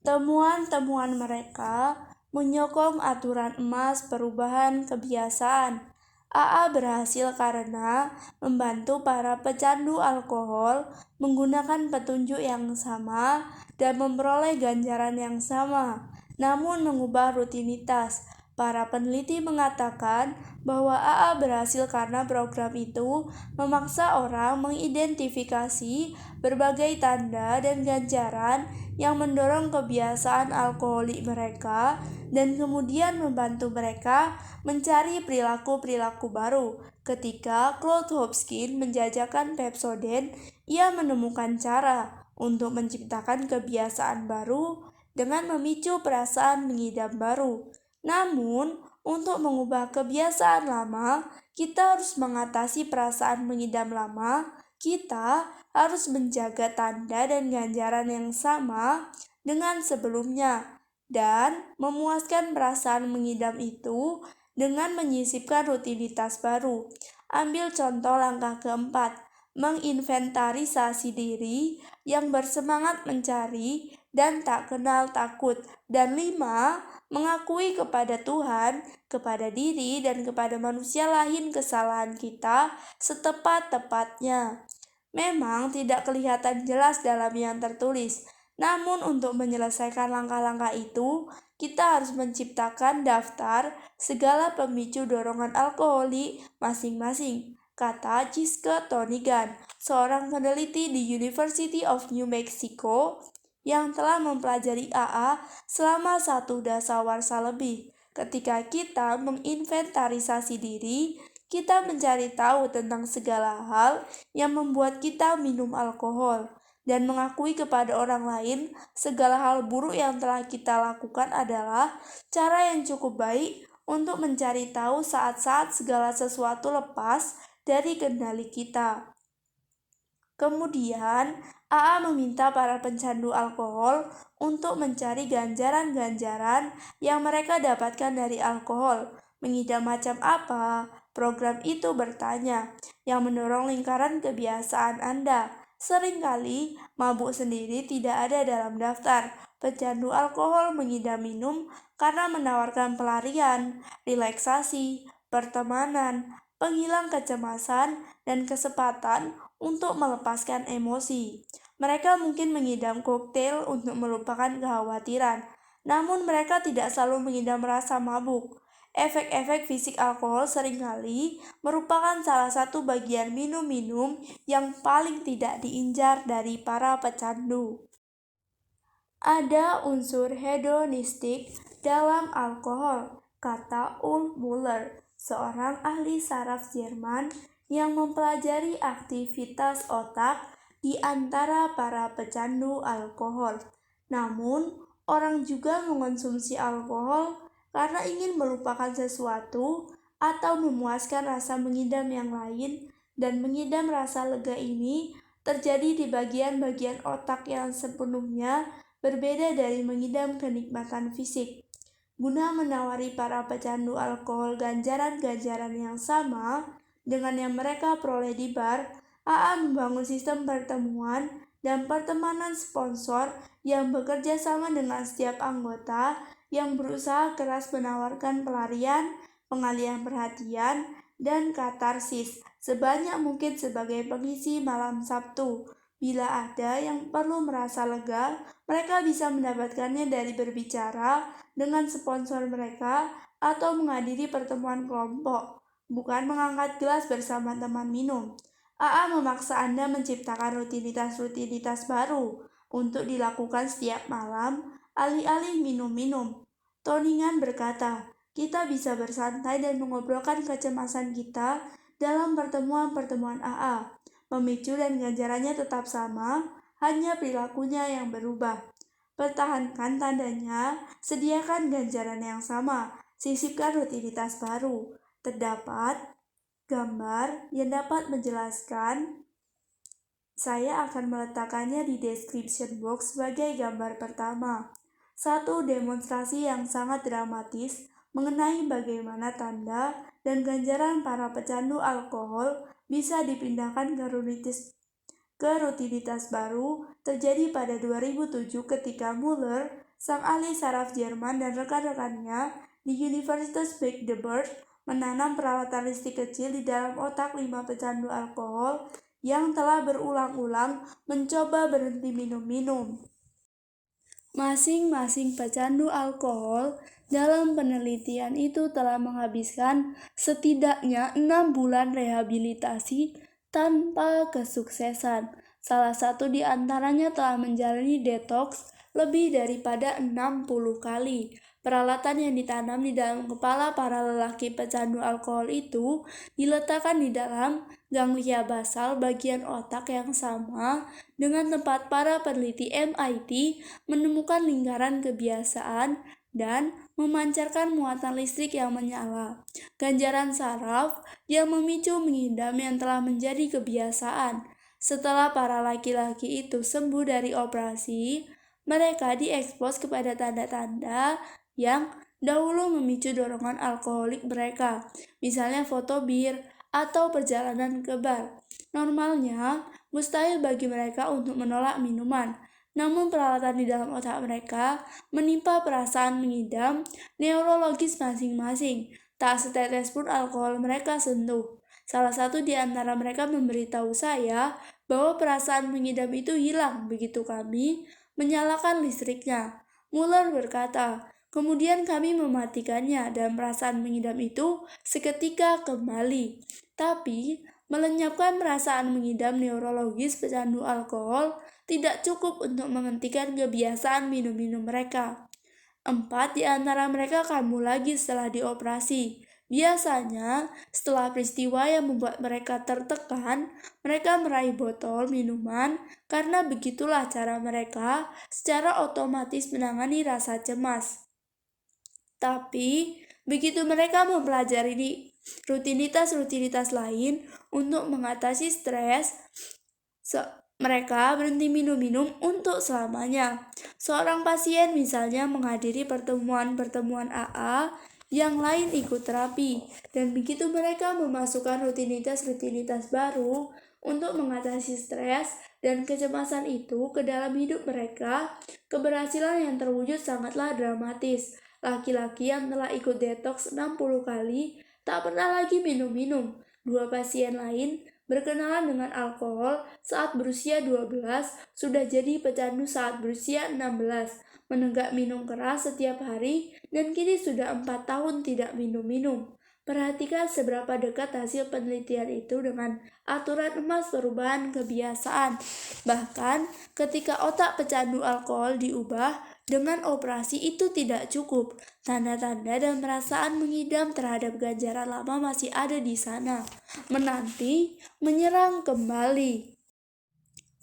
Temuan-temuan mereka menyokong aturan emas perubahan kebiasaan. AA berhasil karena membantu para pecandu alkohol menggunakan petunjuk yang sama dan memperoleh ganjaran yang sama, namun mengubah rutinitas. Para peneliti mengatakan bahwa AA berhasil karena program itu memaksa orang mengidentifikasi berbagai tanda dan ganjaran yang mendorong kebiasaan alkoholik mereka dan kemudian membantu mereka mencari perilaku-perilaku baru. Ketika Claude Hopkins menjajakan Pepsodent, ia menemukan cara untuk menciptakan kebiasaan baru dengan memicu perasaan mengidam baru. Namun, untuk mengubah kebiasaan lama, kita harus mengatasi perasaan mengidam lama. Kita harus menjaga tanda dan ganjaran yang sama dengan sebelumnya dan memuaskan perasaan mengidam itu dengan menyisipkan rutinitas baru. Ambil contoh langkah keempat, menginventarisasi diri yang bersemangat mencari dan tak kenal takut. Dan 5, mengakui kepada Tuhan, kepada diri, dan kepada manusia lain kesalahan kita setepat-tepatnya. Memang tidak kelihatan jelas dalam yang tertulis, namun untuk menyelesaikan langkah-langkah itu, kita harus menciptakan daftar segala pemicu dorongan alkoholik masing-masing, kata Jiske Tonigan, seorang peneliti di University of New Mexico yang telah mempelajari AA selama 1 dasawarsa lebih. Ketika kita menginventarisasi diri, kita mencari tahu tentang segala hal yang membuat kita minum alkohol dan mengakui kepada orang lain segala hal buruk yang telah kita lakukan adalah cara yang cukup baik untuk mencari tahu saat-saat segala sesuatu lepas dari kendali kita. Kemudian, AA meminta para pencandu alkohol untuk mencari ganjaran-ganjaran yang mereka dapatkan dari alkohol. Mengidam macam apa? Program itu bertanya, yang mendorong lingkaran kebiasaan Anda. Seringkali mabuk sendiri tidak ada dalam daftar. Pecandu alkohol mengidam minum karena menawarkan pelarian, relaksasi, pertemanan, penghilang kecemasan, dan kesempatan untuk melepaskan emosi. Mereka mungkin mengidam koktail untuk melupakan kekhawatiran, namun mereka tidak selalu mengidam rasa mabuk. Efek-efek fisik alkohol seringkali merupakan salah satu bagian minum-minum yang paling tidak diincar dari para pecandu. Ada unsur hedonistik dalam alkohol, kata Ulf Müller, seorang ahli saraf Jerman yang mempelajari aktivitas otak di antara para pecandu alkohol. Namun, orang juga mengonsumsi alkohol karena ingin melupakan sesuatu atau memuaskan rasa mengidam yang lain, dan mengidam rasa lega ini terjadi di bagian-bagian otak yang sepenuhnya berbeda dari mengidam kenikmatan fisik. Guna menawari para pecandu alkohol ganjaran-ganjaran yang sama dengan yang mereka peroleh di bar, AA membangun sistem pertemuan dan pertemanan sponsor yang bekerja sama dengan setiap anggota yang berusaha keras menawarkan pelarian, pengalihan perhatian, dan katarsis sebanyak mungkin sebagai pengisi malam Sabtu. Bila ada yang perlu merasa lega, mereka bisa mendapatkannya dari berbicara dengan sponsor mereka atau menghadiri pertemuan kelompok, bukan mengangkat gelas bersama teman minum. AA memaksa Anda menciptakan rutinitas-rutinitas baru untuk dilakukan setiap malam, alih-alih minum-minum. Toningan berkata, kita bisa bersantai dan mengobrolkan kecemasan kita dalam pertemuan-pertemuan AA. Pemicu dan ganjarannya tetap sama, hanya perilakunya yang berubah. Pertahankan tandanya, sediakan ganjaran yang sama, sisipkan rutinitas baru. Terdapat gambar yang dapat menjelaskan. Saya akan meletakkannya di description box sebagai gambar pertama. Satu demonstrasi yang sangat dramatis mengenai bagaimana tanda dan ganjaran para pecandu alkohol bisa dipindahkan ke rutinitas baru terjadi pada 2007 ketika Müller, sang ahli saraf Jerman, dan rekan-rekannya di Universitas Magdeburg menanam peralatan listrik kecil di dalam otak 5 pecandu alkohol yang telah berulang-ulang mencoba berhenti minum-minum. Masing-masing pecandu alkohol dalam penelitian itu telah menghabiskan setidaknya 6 bulan rehabilitasi tanpa kesuksesan. Salah satu di antaranya telah menjalani detox lebih daripada 60 kali. Peralatan yang ditanam di dalam kepala para lelaki pecandu alkohol itu diletakkan di dalam ganglia basal bagian otak yang sama dengan tempat para peneliti MIT menemukan lingkaran kebiasaan dan memancarkan muatan listrik yang menyala. Ganjaran saraf yang memicu mengidam yang telah menjadi kebiasaan. Setelah para laki-laki itu sembuh dari operasi, mereka diekspos kepada tanda-tanda yang dahulu memicu dorongan alkoholik mereka, misalnya foto bir atau perjalanan ke bar. Normalnya, mustahil bagi mereka untuk menolak minuman, namun peralatan di dalam otak mereka menimpa perasaan mengidam neurologis masing-masing. Tak setetes pun alkohol mereka sentuh. Salah satu di antara mereka memberitahu saya bahwa perasaan mengidam itu hilang begitu kami menyalakan listriknya. Muller berkata, kemudian kami mematikannya dan perasaan mengidam itu seketika kembali. Tapi, melenyapkan perasaan mengidam neurologis pecandu alkohol tidak cukup untuk menghentikan kebiasaan minum-minum mereka. 4 di antara mereka kambuh lagi setelah dioperasi. Biasanya, setelah peristiwa yang membuat mereka tertekan, mereka meraih botol minuman karena begitulah cara mereka secara otomatis menangani rasa cemas. Tapi, begitu mereka mempelajari rutinitas-rutinitas lain untuk mengatasi stres, mereka berhenti minum-minum untuk selamanya. Seorang pasien misalnya menghadiri pertemuan-pertemuan AA, yang lain ikut terapi, dan begitu mereka memasukkan rutinitas-rutinitas baru untuk mengatasi stres dan kecemasan itu ke dalam hidup mereka. Keberhasilan yang terwujud sangatlah dramatis. Laki-laki yang telah ikut detoks 60 kali tak pernah lagi minum-minum. Dua pasien lain berkenalan dengan alkohol saat berusia 12, sudah jadi pecandu saat berusia 16, menenggak minum keras setiap hari, dan kini sudah 4 tahun tidak minum-minum. Perhatikan seberapa dekat hasil penelitian itu dengan aturan emas perubahan kebiasaan. Bahkan ketika otak pecandu alkohol diubah dengan operasi itu tidak cukup. Tanda-tanda dan perasaan mengidam terhadap ganjaran lama masih ada di sana, menanti menyerang kembali.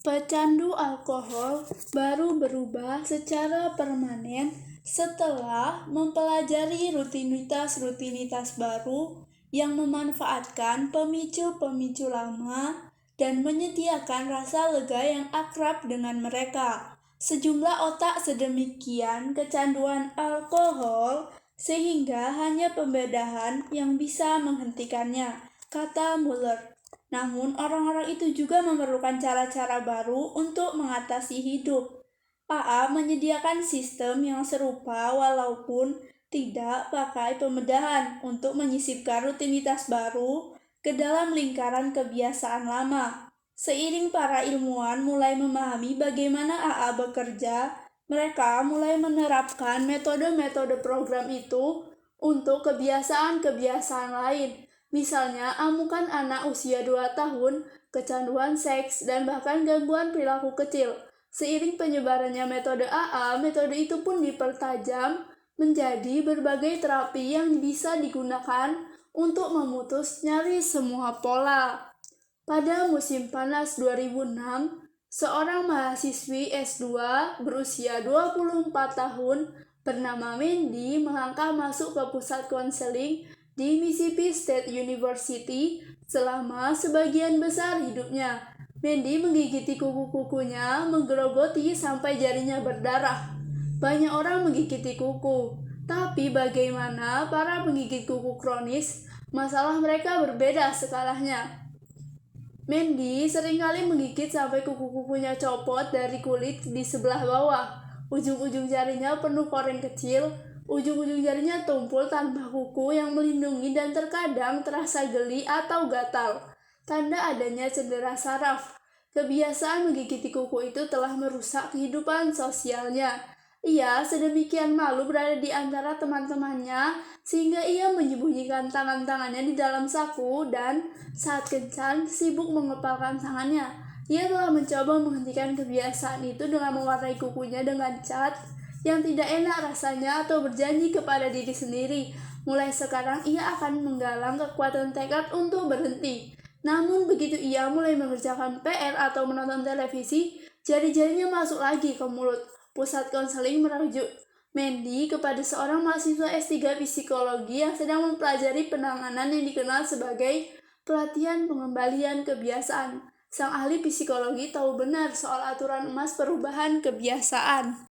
Pecandu alkohol baru berubah secara permanen setelah mempelajari rutinitas-rutinitas baru yang memanfaatkan pemicu-pemicu lama dan menyediakan rasa lega yang akrab dengan mereka. Sejumlah otak sedemikian kecanduan alkohol sehingga hanya pembedahan yang bisa menghentikannya, kata Muller. Namun, orang-orang itu juga memerlukan cara-cara baru untuk mengatasi hidup. AA menyediakan sistem yang serupa walaupun tidak pakai pembedahan untuk menyisipkan rutinitas baru ke dalam lingkaran kebiasaan lama. Seiring para ilmuwan mulai memahami bagaimana AA bekerja, mereka mulai menerapkan metode-metode program itu untuk kebiasaan-kebiasaan lain. Misalnya, amukan anak usia 2 tahun, kecanduan seks, dan bahkan gangguan perilaku kecil. Seiring penyebarannya metode AA, metode itu pun dipertajam menjadi berbagai terapi yang bisa digunakan untuk memutus nyaris semua pola. Pada musim panas 2006, seorang mahasiswi S2 berusia 24 tahun bernama Mandy melangkah masuk ke pusat konseling di Mississippi State University selama sebagian besar hidupnya. Mandy menggigiti kuku-kukunya, menggerogoti sampai jarinya berdarah. Banyak orang menggigiti kuku, tapi bagaimana para penggigit kuku kronis? Masalah mereka berbeda skalanya. Mandy seringkali menggigit sampai kuku-kukunya copot dari kulit di sebelah bawah. Ujung-ujung jarinya penuh koreng kecil. Ujung-ujung jarinya tumpul tanpa kuku yang melindungi dan terkadang terasa geli atau gatal, tanda adanya cedera saraf. Kebiasaan menggigiti kuku itu telah merusak kehidupan sosialnya. Ia sedemikian malu berada di antara teman-temannya sehingga ia menyembunyikan tangan-tangannya di dalam saku dan saat kencan sibuk mengepalkan tangannya. Ia telah mencoba menghentikan kebiasaan itu dengan mewarnai kukunya dengan cat yang tidak enak rasanya atau berjanji kepada diri sendiri. Mulai sekarang ia akan menggalang kekuatan tekad untuk berhenti. Namun begitu ia mulai mengerjakan PR atau menonton televisi, jari-jarinya masuk lagi ke mulut. Pusat konseling merujuk Mandy kepada seorang mahasiswa S3 psikologi yang sedang mempelajari penanganan yang dikenal sebagai pelatihan pengembalian kebiasaan. Sang ahli psikologi tahu benar soal aturan emas perubahan kebiasaan.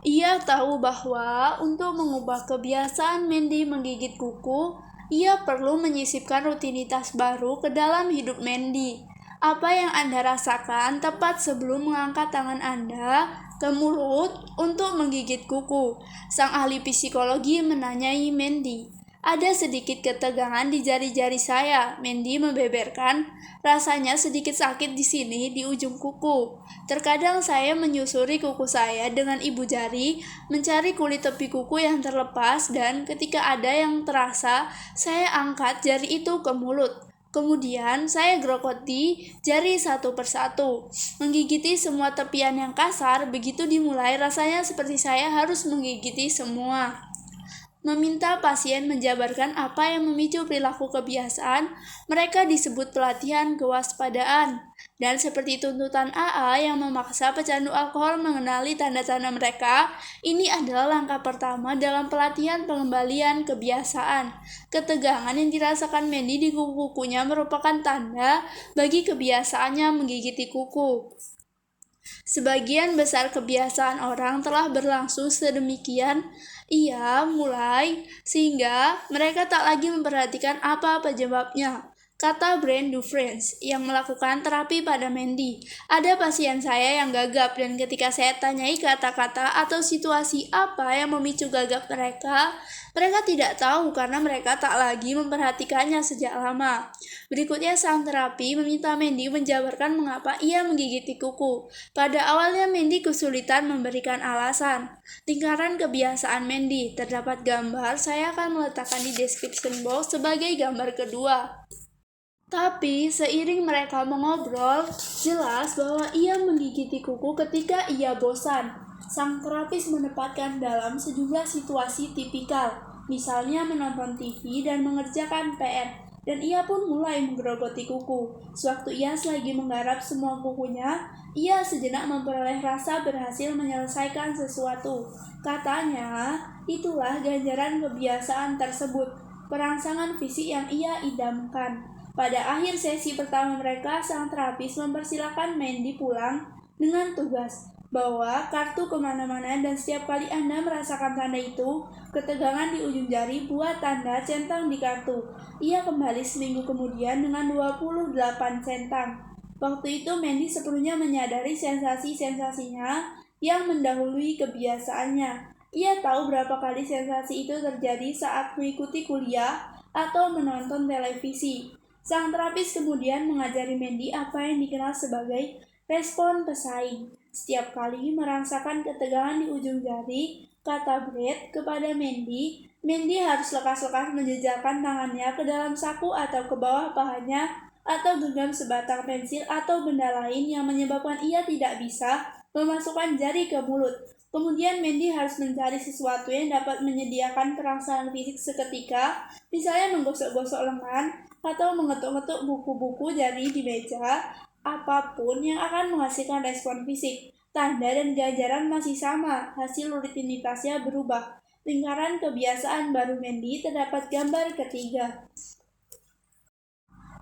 Ia tahu bahwa untuk mengubah kebiasaan Mandy menggigit kuku, ia perlu menyisipkan rutinitas baru ke dalam hidup Mandy. Apa yang Anda rasakan tepat sebelum mengangkat tangan Anda ke mulut untuk menggigit kuku? Sang ahli psikologi menanyai Mandy. Ada sedikit ketegangan di jari-jari saya, Mandy membeberkan. Rasanya sedikit sakit di sini di ujung kuku. Terkadang saya menyusuri kuku saya dengan ibu jari, mencari kulit tepi kuku yang terlepas, dan ketika ada yang terasa, saya angkat jari itu ke mulut. Kemudian saya gerogoti jari satu persatu, menggigiti semua tepian yang kasar. Begitu dimulai, rasanya seperti saya harus menggigiti semua. Meminta pasien menjabarkan apa yang memicu perilaku kebiasaan, mereka disebut pelatihan kewaspadaan. Dan seperti tuntutan AA yang memaksa pecandu alkohol mengenali tanda-tanda mereka, ini adalah langkah pertama dalam pelatihan pengembalian kebiasaan. Ketegangan yang dirasakan Mandy di kuku-kukunya merupakan tanda bagi kebiasaannya menggigiti kuku. Sebagian besar kebiasaan orang telah berlangsung sedemikian ia mulai sehingga mereka tak lagi memperhatikan apa penyebabnya. Kata Brand Dufresne yang melakukan terapi pada Mandy. Ada pasien saya yang gagap dan ketika saya tanyai kata-kata atau situasi apa yang memicu gagap mereka tidak tahu karena mereka tak lagi memperhatikannya sejak lama. Berikutnya sang terapi meminta Mandy menjabarkan mengapa ia menggigiti kuku. Pada awalnya Mandy kesulitan memberikan alasan. Lingkaran kebiasaan Mandy, terdapat gambar, saya akan meletakkan di description box sebagai gambar kedua. Tapi seiring mereka mengobrol, jelas bahwa ia menggigiti kuku ketika ia bosan. Sang terapis menempatkan dalam sejumlah situasi tipikal, misalnya menonton TV dan mengerjakan PR, dan ia pun mulai menggerogoti kuku. Sewaktu ia selagi menggarap semua kukunya, ia sejenak memperoleh rasa berhasil menyelesaikan sesuatu. Katanya, itulah ganjaran kebiasaan tersebut, perangsangan fisik yang ia idamkan. Pada akhir sesi pertama mereka, sang terapis mempersilahkan Mandy pulang dengan tugas. Bawa kartu kemana-mana dan setiap kali Anda merasakan tanda itu, ketegangan di ujung jari, buat tanda centang di kartu. Ia kembali seminggu kemudian dengan 28 centang. Waktu itu Mandy sepenuhnya menyadari sensasi-sensasinya yang mendahului kebiasaannya. Ia tahu berapa kali sensasi itu terjadi saat mengikuti kuliah atau menonton televisi. Sang terapis kemudian mengajari Mandy apa yang dikenal sebagai respon pesaing. Setiap kali merasakan ketegangan di ujung jari, kata Brad kepada Mandy, Mandy harus lekas-lekas menjejakkan tangannya ke dalam saku atau ke bawah pahanya, atau genggam sebatang pensil atau benda lain yang menyebabkan ia tidak bisa memasukkan jari ke mulut. Kemudian Mandy harus mencari sesuatu yang dapat menyediakan perangsangan fisik seketika, misalnya menggosok-gosok lengan, atau mengetuk-ngetuk buku-buku jari di meja, apapun yang akan menghasilkan respon fisik. Tanda dan ganjaran masih sama, hasil rutinitasnya berubah. Lingkaran kebiasaan baru Mandy terdapat gambar ketiga.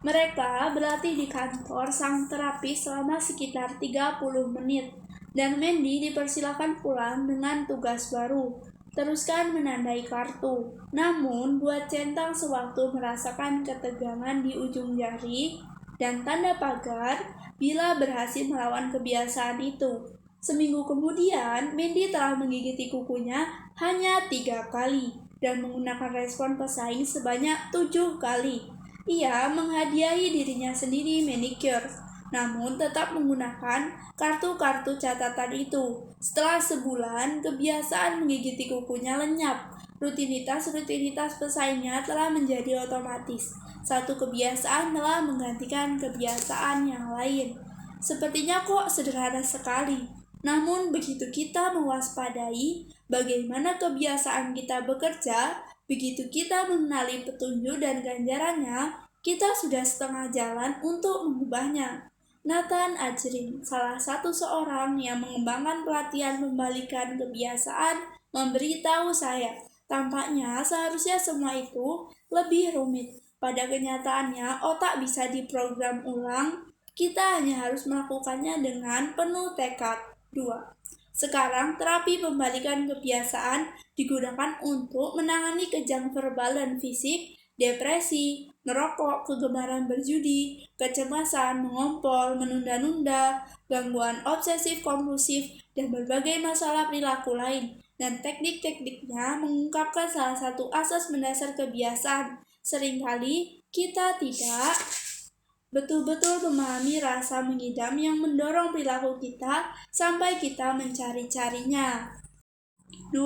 Mereka berlatih di kantor sang terapis selama sekitar 30 menit, dan Mandy dipersilakan pulang dengan tugas baru. Teruskan menandai kartu. Namun, buat centang sewaktu merasakan ketegangan di ujung jari dan tanda pagar bila berhasil melawan kebiasaan itu. Seminggu kemudian, Mandy telah menggigiti kukunya hanya 3 kali dan menggunakan respon pesaing sebanyak 7 kali. Ia menghadiahi dirinya sendiri manicure, namun tetap menggunakan kartu-kartu catatan itu. Setelah sebulan, kebiasaan menggigiti kukunya lenyap. Rutinitas-rutinitas pesaingnya telah menjadi otomatis. Satu kebiasaan telah menggantikan kebiasaan yang lain. Sepertinya kok sederhana sekali. Namun begitu kita mewaspadai bagaimana kebiasaan kita bekerja, begitu kita mengenali petunjuk dan ganjarannya, kita sudah setengah jalan untuk mengubahnya. Nathan Ajrin, salah satu seorang yang mengembangkan pelatihan membalikan kebiasaan, memberitahu saya, tampaknya seharusnya semua itu lebih rumit. Pada kenyataannya, otak bisa diprogram ulang, kita hanya harus melakukannya dengan penuh tekad. 2. Sekarang, terapi pembalikan kebiasaan digunakan untuk menangani kejang verbal dan fisik, depresi, merokok, kegemaran berjudi, kecemasan, mengompol, menunda-nunda, gangguan obsesif kompulsif, dan berbagai masalah perilaku lain. Dan teknik-tekniknya mengungkapkan salah satu asas mendasar kebiasaan. Seringkali kita tidak betul-betul memahami rasa mengidam yang mendorong perilaku kita sampai kita mencari-carinya. 2.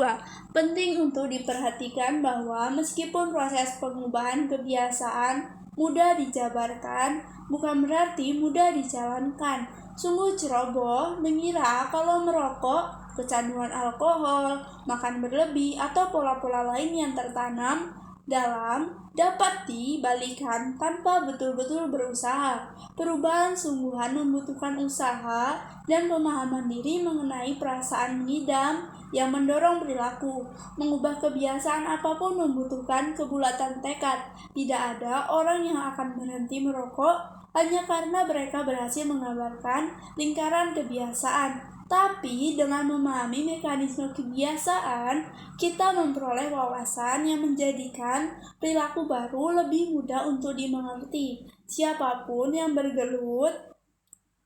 Penting untuk diperhatikan bahwa meskipun proses pengubahan kebiasaan mudah dijabarkan, bukan berarti mudah dijalankan. Sungguh ceroboh mengira kalau merokok, kecanduan alkohol, makan berlebih, atau pola-pola lain yang tertanam dalam dapat dibalikan tanpa betul-betul berusaha. Perubahan sungguhan membutuhkan usaha dan pemahaman diri mengenai perasaan mengidam yang mendorong perilaku. Mengubah kebiasaan apapun membutuhkan kebulatan tekad. Tidak ada orang yang akan berhenti merokok hanya karena mereka berhasil menggambarkan lingkaran kebiasaan. Tapi dengan memahami mekanisme kebiasaan, kita memperoleh wawasan yang menjadikan perilaku baru lebih mudah untuk dimengerti. Siapapun yang bergelut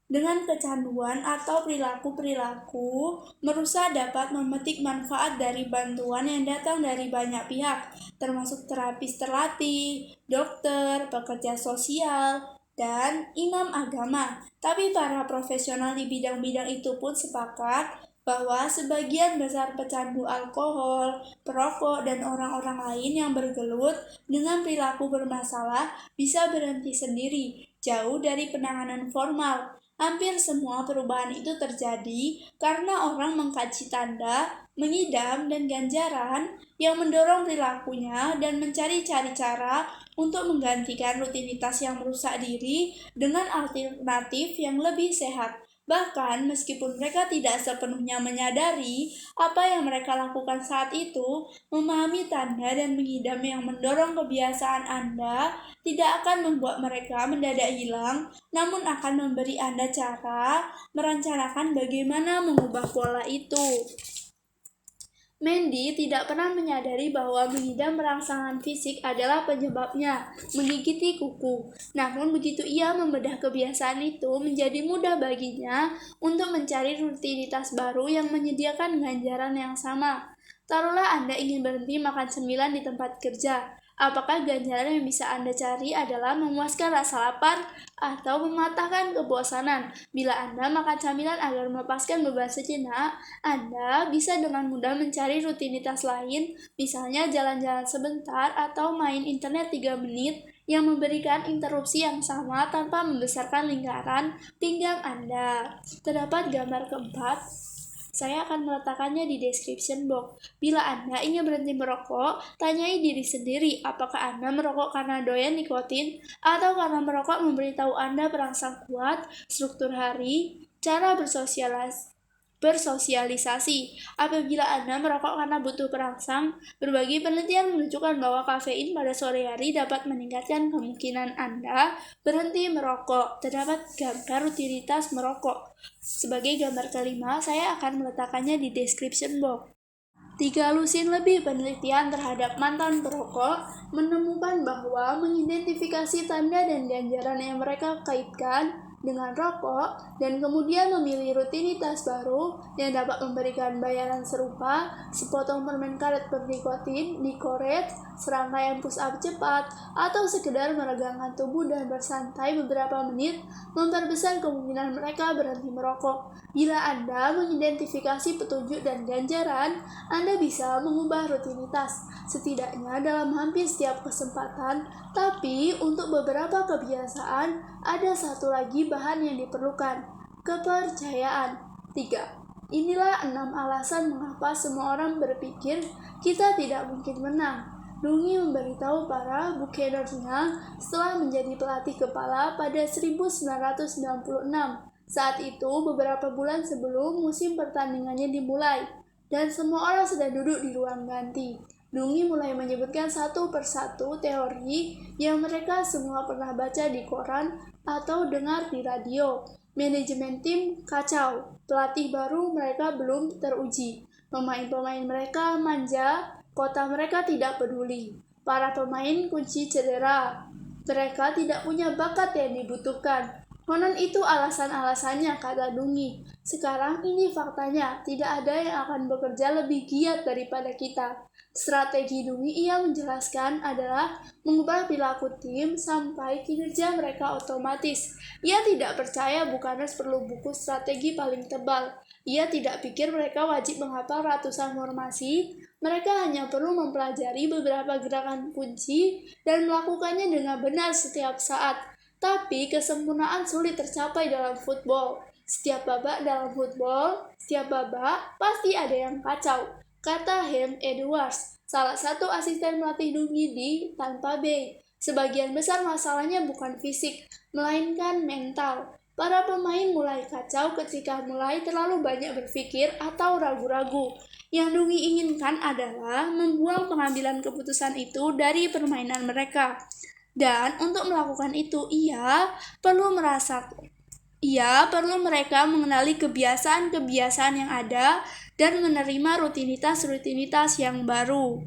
dengan kecanduan atau perilaku-perilaku merusak dapat memetik manfaat dari bantuan yang datang dari banyak pihak, termasuk terapis terlatih, dokter, pekerja sosial, dan imam agama. Tapi para profesional di bidang-bidang itu pun sepakat bahwa sebagian besar pecandu alkohol, perokok, dan orang-orang lain yang bergelut dengan perilaku bermasalah bisa berhenti sendiri, jauh dari penanganan formal. Hampir semua perubahan itu terjadi karena orang mengkaji tanda, mengidam, dan ganjaran yang mendorong perilakunya dan mencari-cari cara untuk menggantikan rutinitas yang merusak diri dengan alternatif yang lebih sehat. Bahkan meskipun mereka tidak sepenuhnya menyadari apa yang mereka lakukan saat itu, memahami tanda dan mengidam yang mendorong kebiasaan Anda tidak akan membuat mereka mendadak hilang, namun akan memberi Anda cara merencanakan bagaimana mengubah pola itu. Mandy tidak pernah menyadari bahwa mengidam rangsangan fisik adalah penyebabnya, menggigiti kuku. Namun begitu ia membedah kebiasaan itu, menjadi mudah baginya untuk mencari rutinitas baru yang menyediakan ganjaran yang sama. Taruhlah Anda ingin berhenti makan cemilan di tempat kerja. Apakah ganjaran yang bisa Anda cari adalah memuaskan rasa lapar atau mematahkan kebosanan? Bila Anda makan camilan agar melepaskan beban sejenak, Anda bisa dengan mudah mencari rutinitas lain, misalnya jalan-jalan sebentar atau main internet 3 menit yang memberikan interupsi yang sama tanpa membesarkan lingkaran pinggang Anda. Terdapat gambar keempat. Saya akan meletakkannya di description box. Bila Anda ingin berhenti merokok, tanyai diri sendiri, apakah Anda merokok karena doyan nikotin atau karena merokok memberitahu Anda perangsang kuat, struktur hari, cara bersosialisasi. Apabila Anda merokok karena butuh perangsang, berbagai penelitian menunjukkan bahwa kafein pada sore hari dapat meningkatkan kemungkinan Anda berhenti merokok. Terdapat gambar rutinitas merokok. Sebagai gambar kelima, saya akan meletakkannya di description box. 3 lusin lebih penelitian terhadap mantan perokok menemukan bahwa mengidentifikasi tanda dan ganjaran yang mereka kaitkan dengan rokok dan kemudian memilih rutinitas baru yang dapat memberikan bayaran serupa, sepotong permen karet bernikotin, dikoret, serangkaian push up cepat, atau sekedar meregangkan tubuh dan bersantai beberapa menit, memperbesar kemungkinan mereka berhenti merokok. Bila Anda mengidentifikasi petunjuk dan ganjaran, Anda bisa mengubah rutinitas, setidaknya dalam hampir setiap kesempatan, tapi untuk beberapa kebiasaan, ada satu lagi bahan yang diperlukan, kepercayaan. 3. Inilah 6 alasan mengapa semua orang berpikir kita tidak mungkin menang. Dungi memberitahu para buccaneersnya setelah menjadi pelatih kepala pada 1996. Saat itu, beberapa bulan sebelum musim pertandingannya dimulai, dan semua orang sedang duduk di ruang ganti. Dungi mulai menyebutkan satu persatu teori yang mereka semua pernah baca di koran atau dengar di radio. Manajemen tim kacau, pelatih baru mereka belum teruji, pemain-pemain mereka manja, kota mereka tidak peduli, para pemain kunci cedera, mereka tidak punya bakat yang dibutuhkan. Konon itu alasan-alasannya, kata Dungi. Sekarang ini faktanya, tidak ada yang akan bekerja lebih giat daripada kita. Strategi Dungi, ia menjelaskan, adalah mengubah perilaku tim sampai kinerja mereka otomatis. Ia tidak percaya Buccaneers perlu buku strategi paling tebal. Ia tidak pikir mereka wajib menghafal ratusan formasi. Mereka hanya perlu mempelajari beberapa gerakan kunci dan melakukannya dengan benar setiap saat. Tapi kesempurnaan sulit tercapai dalam football. Setiap babak pasti ada yang kacau, kata Ham Edwards, salah satu asisten pelatih Dungi di Tampa Bay. Sebagian besar masalahnya bukan fisik, melainkan mental. Para pemain mulai kacau ketika mulai terlalu banyak berpikir atau ragu-ragu. Yang Dungi inginkan adalah membuang pengambilan keputusan itu dari permainan mereka. Dan untuk melakukan itu, ia perlu Ia perlu mereka mengenali kebiasaan-kebiasaan yang ada dan menerima rutinitas-rutinitas yang baru.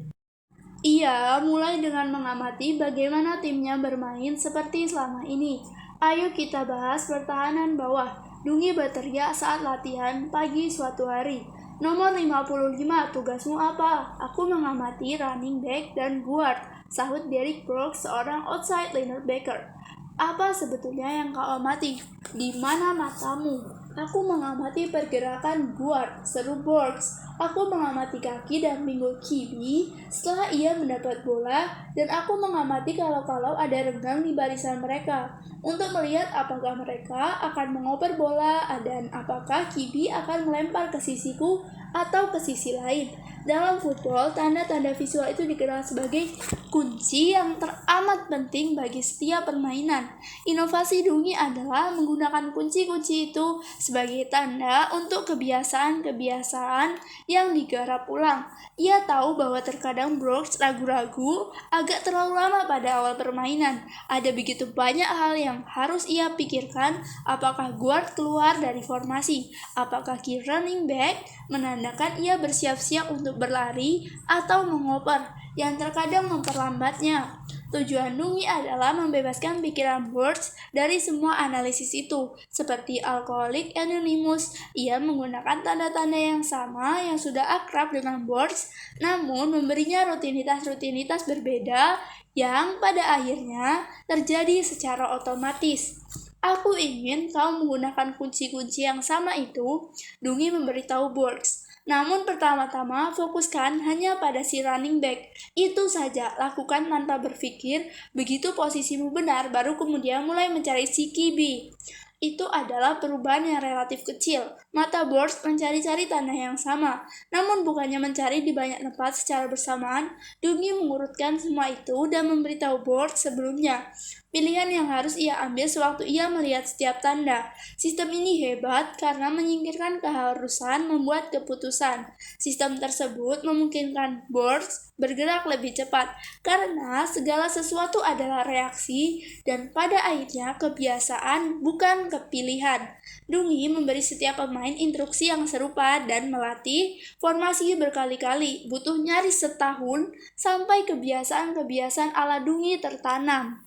Ia mulai dengan mengamati bagaimana timnya bermain seperti selama ini. Ayo kita bahas pertahanan bawah. Dungi berteriak saat latihan pagi suatu hari. Nomor 55, tugasmu apa? Aku mengamati running back dan guard, sahut Derrick Brooks, seorang outside linebacker. Apa sebetulnya yang kau amati? Di mana matamu? Aku mengamati pergerakan guard, seru Brooks. Aku mengamati kaki dan pinggul Kibi setelah ia mendapat bola, dan aku mengamati kalau ada renggang di barisan mereka untuk melihat apakah mereka akan mengoper bola dan apakah Kibi akan melempar ke sisiku atau ke sisi lain. Dalam football, tanda-tanda visual itu dikenal sebagai kunci yang teramat penting bagi setiap permainan. Inovasi Dungi adalah menggunakan kunci-kunci itu sebagai tanda untuk kebiasaan-kebiasaan yang digarap ulang. Ia tahu bahwa terkadang Brooks ragu-ragu agak terlalu lama pada awal permainan. Ada begitu banyak hal yang harus ia pikirkan, apakah guard keluar dari formasi, apakah key running back menandakan ia bersiap-siap untuk berlari atau mengoper, yang terkadang memperlambatnya. Tujuan Dungi adalah membebaskan pikiran Brooks dari semua analisis itu. Seperti Alcoholic Anonymous, ia menggunakan tanda-tanda yang sama yang sudah akrab dengan Brooks, namun memberinya rutinitas-rutinitas berbeda yang pada akhirnya terjadi secara otomatis. Aku ingin kau menggunakan kunci-kunci yang sama itu, Dungi memberitahu Brooks. Namun pertama-tama fokuskan hanya pada si running back. Itu saja, lakukan tanpa berpikir, begitu posisimu benar, baru kemudian mulai mencari si QB. Itu adalah perubahan yang relatif kecil. Mata Brooks mencari-cari tanda yang sama, namun bukannya mencari di banyak tempat secara bersamaan, Dungi mengurutkan semua itu dan memberitahu Brooks sebelumnya. Pilihan yang harus ia ambil sewaktu ia melihat setiap tanda. Sistem ini hebat karena menyingkirkan keharusan membuat keputusan. Sistem tersebut memungkinkan Brooks bergerak lebih cepat karena segala sesuatu adalah reaksi dan pada akhirnya kebiasaan bukan kepilihan. Dungi memberi setiap pemain instruksi yang serupa dan melatih formasi berkali-kali. Butuh nyaris setahun sampai kebiasaan-kebiasaan ala Dungi tertanam.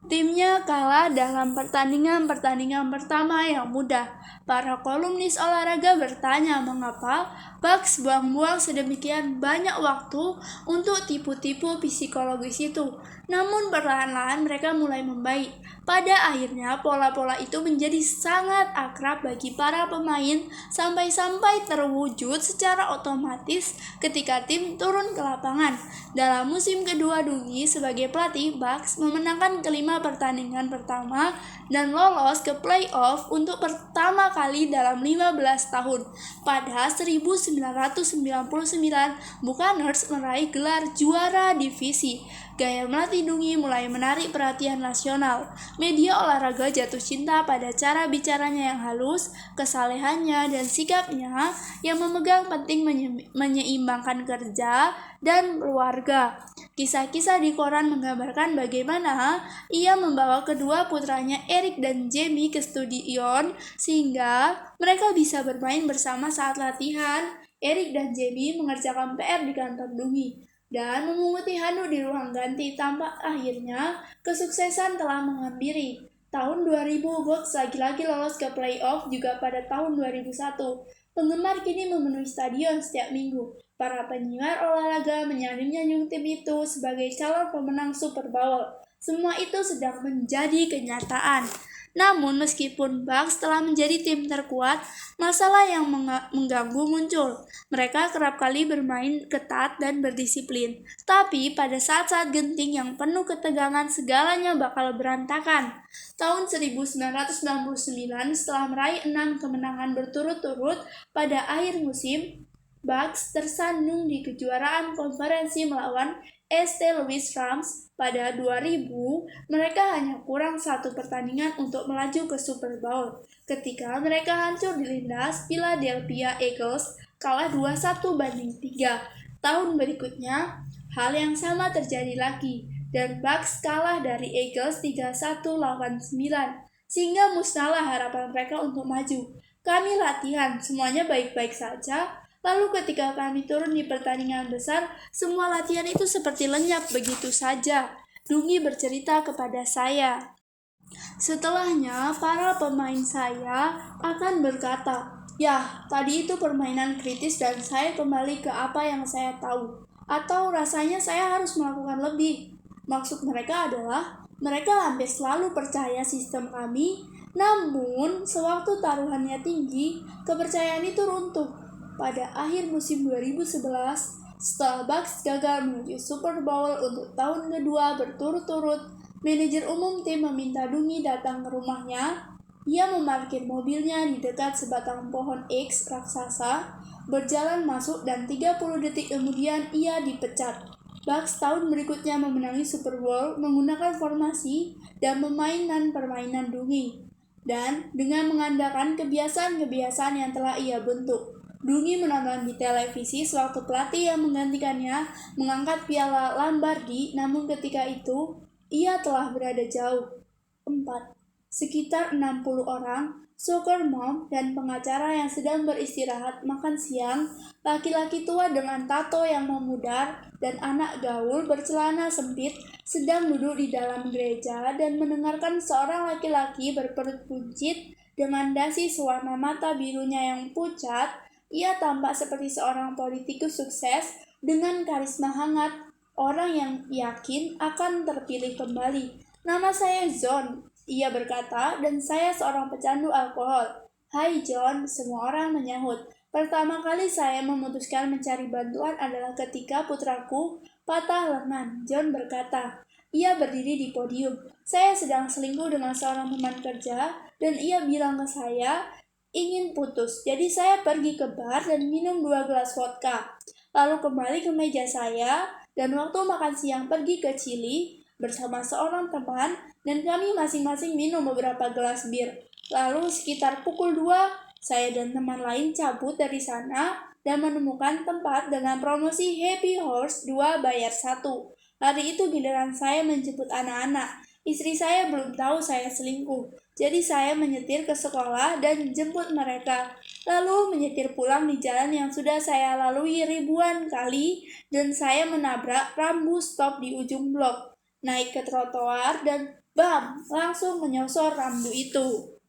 Timnya kalah dalam pertandingan pertama yang mudah. Para kolumnis olahraga bertanya mengapa Bucks buang-buang sedemikian banyak waktu untuk tipu-tipu psikologis itu. Namun perlahan-lahan mereka mulai membaik. Pada akhirnya pola-pola itu menjadi sangat akrab bagi para pemain sampai-sampai terwujud secara otomatis ketika tim turun ke lapangan. Dalam musim kedua Dungi sebagai pelatih, Bucks memenangkan kelima pertandingan pertama dan lolos ke playoff untuk pertama kali dalam 15 tahun. Pada 1999, Buccaneers meraih gelar juara divisi. Gaya melatih Dungi mulai menarik perhatian nasional. Media olahraga jatuh cinta pada cara bicaranya yang halus, kesalehannya, dan sikapnya yang memegang penting menyeimbangkan kerja dan keluarga. Kisah-kisah di koran menggambarkan bagaimana ia membawa kedua putranya Eric dan Jamie ke stadion sehingga mereka bisa bermain bersama saat latihan. Eric dan Jamie mengerjakan PR di kantor Dungi dan memunguti handuk di ruang ganti. Tampak akhirnya kesuksesan telah menghampiri. Tahun 2000, Bucks lagi-lagi lolos ke playoff juga pada tahun 2001. Penggemar kini memenuhi stadion setiap minggu. Para penyiar olahraga menyanjung tim itu sebagai calon pemenang Super Bowl. Semua itu sedang menjadi kenyataan. Namun meskipun Bucks telah menjadi tim terkuat, masalah yang mengganggu muncul. Mereka kerap kali bermain ketat dan berdisiplin. Tapi pada saat-saat genting yang penuh ketegangan, segalanya bakal berantakan. Tahun 1999, setelah meraih 6 kemenangan berturut-turut pada akhir musim, Bucks tersandung di kejuaraan konferensi melawan St. Louis Rams. Pada 2000, mereka hanya kurang satu pertandingan untuk melaju ke Super Bowl. Ketika mereka hancur dilindas Philadelphia Eagles, kalah 21-3. Tahun berikutnya, hal yang sama terjadi lagi, dan Bucks kalah dari Eagles 31-9. sehingga musnahlah harapan mereka untuk maju. Kami latihan, semuanya baik-baik saja. Lalu ketika kami turun di pertandingan besar, semua latihan itu seperti lenyap begitu saja. Dungi bercerita kepada saya. Setelahnya, para pemain saya akan berkata, "Yah, tadi itu permainan kritis dan saya kembali ke apa yang saya tahu. Atau rasanya saya harus melakukan lebih." Maksud mereka adalah, mereka hampir selalu percaya sistem kami, namun sewaktu taruhannya tinggi, kepercayaan itu runtuh. Pada akhir musim 2011, setelah Bucks gagal menuju Super Bowl untuk tahun kedua berturut-turut, manajer umum tim meminta Dungi datang ke rumahnya. Ia memarkir mobilnya di dekat sebatang pohon X raksasa, berjalan masuk dan 30 detik kemudian ia dipecat. Bucks tahun berikutnya memenangi Super Bowl menggunakan formasi dan permainan Dungi, dan dengan mengandalkan kebiasaan-kebiasaan yang telah ia bentuk. Dungi menonton di televisi sewaktu pelatih yang menggantikannya mengangkat piala Lombardi, namun ketika itu ia telah berada jauh. 4. Sekitar 60 orang, soccer mom dan pengacara yang sedang beristirahat makan siang, laki-laki tua dengan tato yang memudar, dan anak gaul bercelana sempit sedang duduk di dalam gereja dan mendengarkan seorang laki-laki berperut buncit dengan dasi sewarna mata birunya yang pucat. Ia tampak seperti seorang politikus sukses dengan karisma hangat, orang yang yakin akan terpilih kembali. "Nama saya John," ia berkata, "dan saya seorang pecandu alkohol." "Hai John," semua orang menyahut. "Pertama kali saya memutuskan mencari bantuan adalah ketika putraku patah lengan," John berkata. Ia berdiri di podium. "Saya sedang selingkuh dengan seorang teman kerja, dan ia bilang ke saya ingin putus. Jadi saya pergi ke bar dan minum 2 gelas vodka. Lalu kembali ke meja saya, dan waktu makan siang pergi ke Chili bersama seorang teman, dan kami masing-masing minum beberapa gelas bir. Lalu sekitar pukul 2, saya dan teman lain cabut dari sana dan menemukan tempat dengan promosi Happy Horse 2 bayar 1. Hari itu giliran saya menjemput anak-anak. Istri saya belum tahu saya selingkuh. Jadi saya menyetir ke sekolah dan jemput mereka, lalu menyetir pulang di jalan yang sudah saya lalui ribuan kali, dan saya menabrak rambu stop di ujung blok, naik ke trotoar, dan bam, langsung menyosor rambu itu.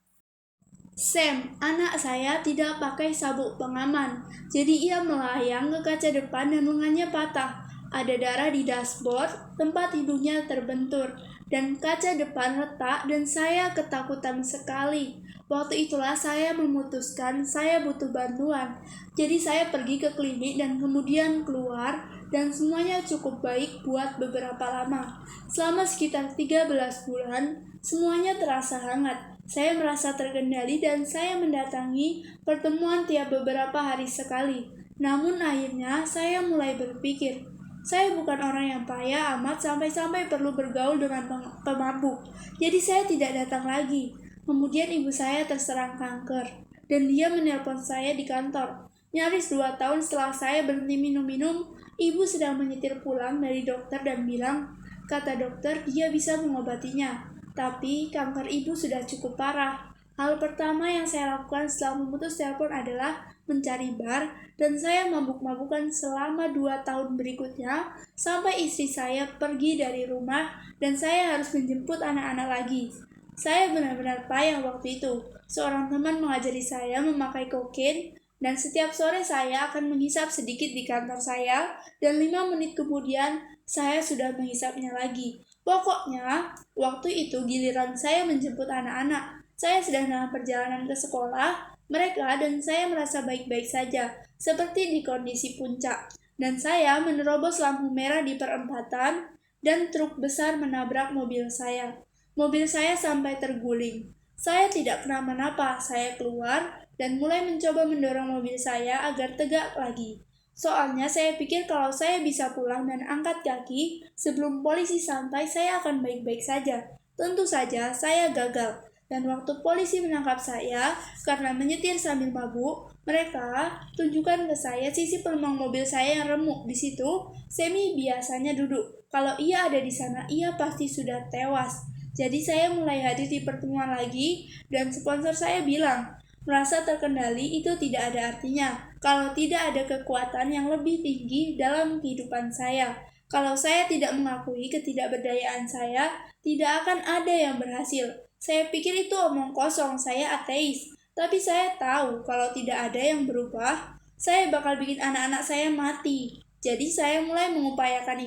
Sam, anak saya, tidak pakai sabuk pengaman, jadi ia melayang ke kaca depan dan lengannya patah. Ada darah di dashboard, tempat hidungnya terbentur, dan kaca depan retak, dan saya ketakutan sekali. Waktu itulah saya memutuskan saya butuh bantuan. Jadi saya pergi ke klinik dan kemudian keluar, dan semuanya cukup baik buat beberapa lama. Selama sekitar 13 bulan, semuanya terasa hangat. Saya merasa terkendali dan saya mendatangi pertemuan tiap beberapa hari sekali. Namun akhirnya saya mulai berpikir, saya bukan orang yang payah amat sampai-sampai perlu bergaul dengan pemabuk. Jadi saya tidak datang lagi. Kemudian ibu saya terserang kanker, dan dia menelpon saya di kantor. Nyaris 2 tahun setelah saya berhenti minum-minum, ibu sedang menyetir pulang dari dokter dan bilang, kata dokter dia bisa mengobatinya. Tapi kanker ibu sudah cukup parah. Hal pertama yang saya lakukan setelah memutus telepon adalah mencari bar, dan saya mabuk-mabukan selama 2 tahun berikutnya, sampai istri saya pergi dari rumah dan saya harus menjemput anak-anak lagi. Saya benar-benar payah waktu itu. Seorang teman mengajari saya memakai kokain, dan setiap sore saya akan menghisap sedikit di kantor saya, dan 5 menit kemudian saya sudah menghisapnya lagi. Pokoknya, waktu itu giliran saya menjemput anak-anak. Saya sedang dalam perjalanan ke sekolah, mereka dan saya merasa baik-baik saja, seperti di kondisi puncak. Dan saya menerobos lampu merah di perempatan, dan truk besar menabrak mobil saya. Mobil saya sampai terguling. Saya tidak kenapa-napa, saya keluar dan mulai mencoba mendorong mobil saya agar tegak lagi. Soalnya saya pikir kalau saya bisa pulang dan angkat kaki sebelum polisi sampai, saya akan baik-baik saja. Tentu saja saya gagal. Dan waktu polisi menangkap saya karena menyetir sambil mabuk, mereka tunjukkan ke saya sisi penumpang mobil saya yang remuk. Di situ, Semi biasanya duduk. Kalau ia ada di sana, ia pasti sudah tewas. Jadi saya mulai hadir di pertemuan lagi dan sponsor saya bilang, merasa terkendali itu tidak ada artinya kalau tidak ada kekuatan yang lebih tinggi dalam kehidupan saya. Kalau saya tidak mengakui ketidakberdayaan saya, tidak akan ada yang berhasil. Saya pikir itu omong kosong, saya ateis. Tapi saya tahu kalau tidak ada yang berubah, saya bakal bikin anak-anak saya mati. Jadi saya mulai mengupayakan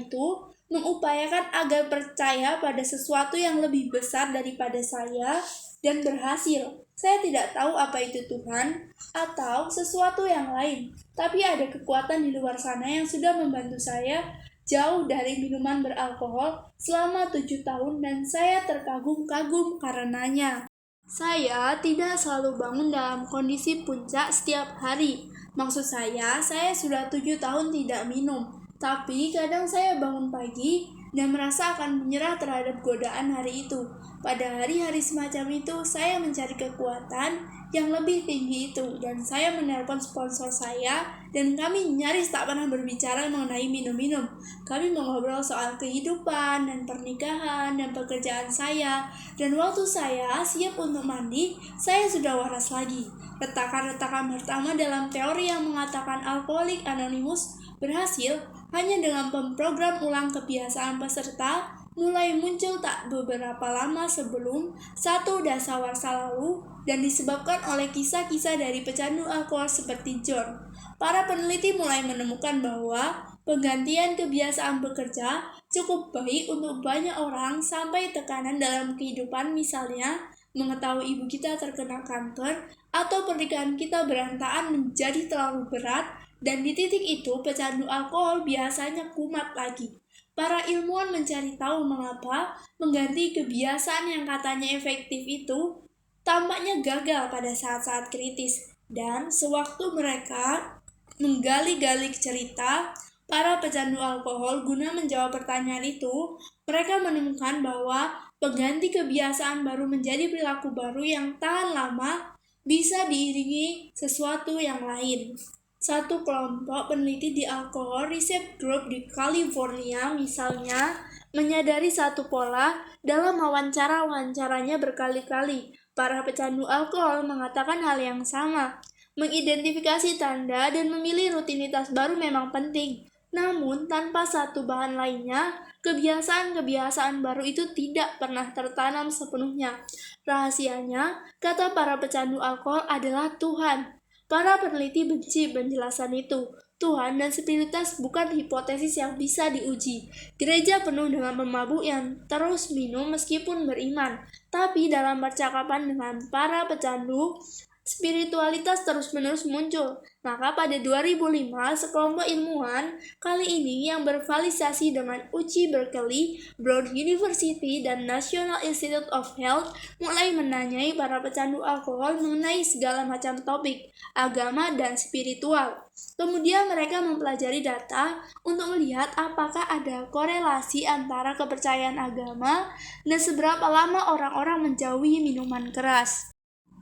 agar percaya pada sesuatu yang lebih besar daripada saya dan berhasil. Saya tidak tahu apa itu Tuhan atau sesuatu yang lain, tapi ada kekuatan di luar sana yang sudah membantu saya jauh dari minuman beralkohol selama 7 tahun dan saya terkagum-kagum karenanya. Saya tidak selalu bangun dalam kondisi puncak setiap hari. Maksud saya sudah 7 tahun tidak minum. Tapi kadang saya bangun pagi dan merasa akan menyerah terhadap godaan hari itu. Pada hari-hari semacam itu, saya mencari kekuatan yang lebih tinggi itu. Dan saya menelpon sponsor saya dan kami nyaris tak pernah berbicara mengenai minum-minum. Kami mengobrol soal kehidupan dan pernikahan dan pekerjaan saya. Dan waktu saya siap untuk mandi, saya sudah waras lagi. Retakan-retakan pertama dalam teori yang mengatakan Alkoholik Anonymous berhasil hanya dengan memprogram ulang kebiasaan peserta mulai muncul tak beberapa lama sebelum satu dasawarsa lalu dan disebabkan oleh kisah-kisah dari pecandu alkohol seperti John. Para peneliti mulai menemukan bahwa penggantian kebiasaan bekerja cukup baik untuk banyak orang sampai tekanan dalam kehidupan, misalnya mengetahui ibu kita terkena kanker atau pernikahan kita berantakan menjadi terlalu berat, dan di titik itu pecandu alkohol biasanya kumat lagi. Para ilmuwan mencari tahu mengapa mengganti kebiasaan yang katanya efektif itu tampaknya gagal pada saat-saat kritis. Dan sewaktu mereka menggali-gali cerita para pecandu alkohol guna menjawab pertanyaan itu, mereka menemukan bahwa pengganti kebiasaan baru menjadi perilaku baru yang tahan lama bisa diiringi sesuatu yang lain. Satu kelompok peneliti di Alcohol Research Group di California misalnya menyadari satu pola dalam wawancara-wawancaranya berkali-kali. Para pecandu alkohol mengatakan hal yang sama. Mengidentifikasi tanda dan memilih rutinitas baru memang penting. Namun, tanpa satu bahan lainnya, kebiasaan-kebiasaan baru itu tidak pernah tertanam sepenuhnya. Rahasianya, kata para pecandu alkohol, adalah Tuhan. Para peneliti benci penjelasan itu. Tuhan dan spiritualitas bukan hipotesis yang bisa diuji. Gereja penuh dengan pemabuk yang terus minum meskipun beriman. Tapi dalam percakapan dengan para pecandu, spiritualitas terus-menerus muncul. Maka pada 2005, sekelompok ilmuwan, kali ini yang berafiliasi dengan UC Berkeley, Brown University, dan National Institute of Health, mulai menanyai para pecandu alkohol mengenai segala macam topik, agama, dan spiritual. Kemudian mereka mempelajari data untuk melihat apakah ada korelasi antara kepercayaan agama dan seberapa lama orang-orang menjauhi minuman keras.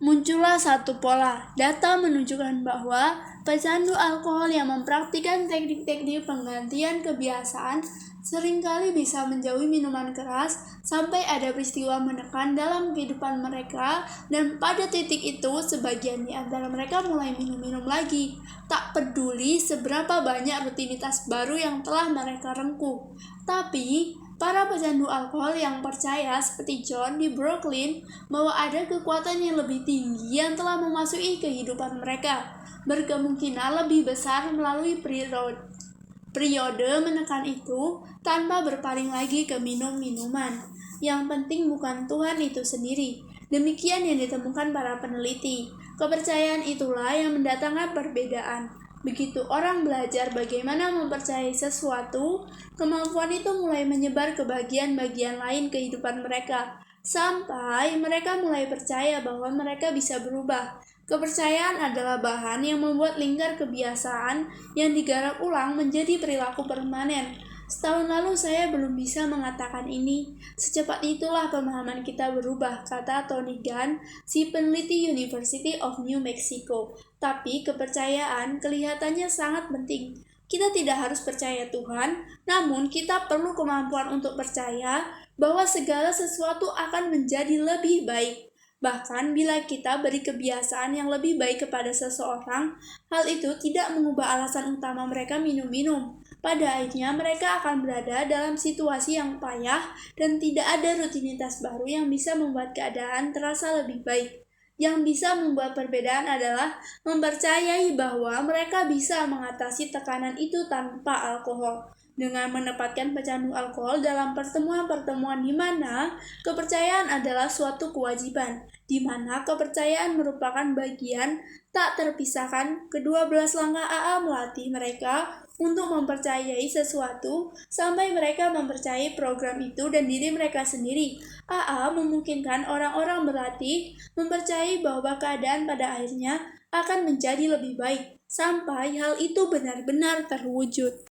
Muncullah satu pola. Data menunjukkan bahwa pecandu alkohol yang mempraktikkan teknik-teknik penggantian kebiasaan seringkali bisa menjauhi minuman keras sampai ada peristiwa menekan dalam kehidupan mereka, dan pada titik itu sebagian di antara mereka mulai minum-minum lagi, tak peduli seberapa banyak rutinitas baru yang telah mereka rengkuh. Tapi para pecandu alkohol yang percaya seperti John di Brooklyn bahwa ada kekuatan yang lebih tinggi yang telah memasuki kehidupan mereka, berkemungkinan lebih besar melalui periode menekan itu tanpa berpaling lagi ke minum-minuman. Yang penting bukan Tuhan itu sendiri. Demikian yang ditemukan para peneliti. Kepercayaan itulah yang mendatangkan perbedaan. Begitu orang belajar bagaimana mempercayai sesuatu, kemampuan itu mulai menyebar ke bagian-bagian lain kehidupan mereka, sampai mereka mulai percaya bahwa mereka bisa berubah. Kepercayaan adalah bahan yang membuat lingkar kebiasaan yang digarap ulang menjadi perilaku permanen. Setahun lalu saya belum bisa mengatakan ini. Secepat itulah pemahaman kita berubah, kata Tony Gunn, si peneliti University of New Mexico. Tapi kepercayaan kelihatannya sangat penting. Kita tidak harus percaya Tuhan, namun kita perlu kemampuan untuk percaya bahwa segala sesuatu akan menjadi lebih baik. Bahkan bila kita beri kebiasaan yang lebih baik kepada seseorang, hal itu tidak mengubah alasan utama mereka minum-minum. Pada akhirnya mereka akan berada dalam situasi yang payah dan tidak ada rutinitas baru yang bisa membuat keadaan terasa lebih baik. Yang bisa membuat perbedaan adalah mempercayai bahwa mereka bisa mengatasi tekanan itu tanpa alkohol. Dengan menempatkan pecandu alkohol dalam pertemuan-pertemuan di mana kepercayaan adalah suatu kewajiban, di mana kepercayaan merupakan bagian tak terpisahkan. Kedua belas langkah AA melatih mereka untuk mempercayai sesuatu sampai mereka mempercayai program itu dan diri mereka sendiri. AA memungkinkan orang-orang berlatih mempercayai bahwa keadaan pada akhirnya akan menjadi lebih baik sampai hal itu benar-benar terwujud.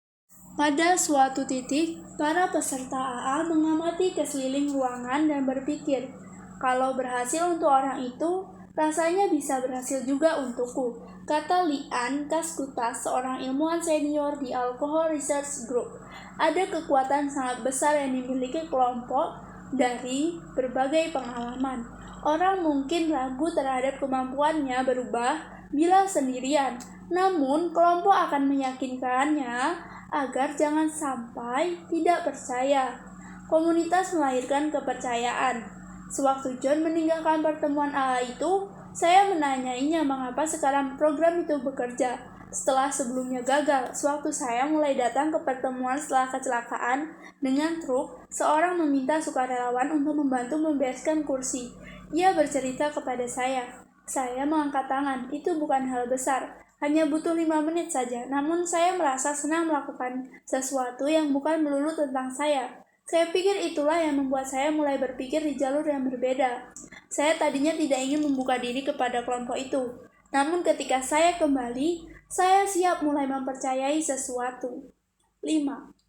Pada suatu titik, para peserta AA mengamati ke sekeliling ruangan dan berpikir, kalau berhasil untuk orang itu, rasanya bisa berhasil juga untukku, kata Lian Kaskutas, seorang ilmuwan senior di Alcohol Research Group. Ada kekuatan sangat besar yang dimiliki kelompok dari berbagai pengalaman. Orang mungkin ragu terhadap kemampuannya berubah bila sendirian, namun kelompok akan meyakinkannya agar jangan sampai tidak percaya. Komunitas melahirkan kepercayaan. Sewaktu John meninggalkan pertemuan AA itu, saya menanyainya mengapa sekarang program itu bekerja. Setelah sebelumnya gagal, sewaktu saya mulai datang ke pertemuan setelah kecelakaan dengan truk, seorang meminta sukarelawan untuk membantu membereskan kursi. Ia bercerita kepada saya. Saya mengangkat tangan, itu bukan hal besar. Hanya butuh 5 menit saja, namun saya merasa senang melakukan sesuatu yang bukan melulu tentang saya. Saya pikir itulah yang membuat saya mulai berpikir di jalur yang berbeda. Saya tadinya tidak ingin membuka diri kepada kelompok itu. Namun ketika saya kembali, saya siap mulai mempercayai sesuatu. 5.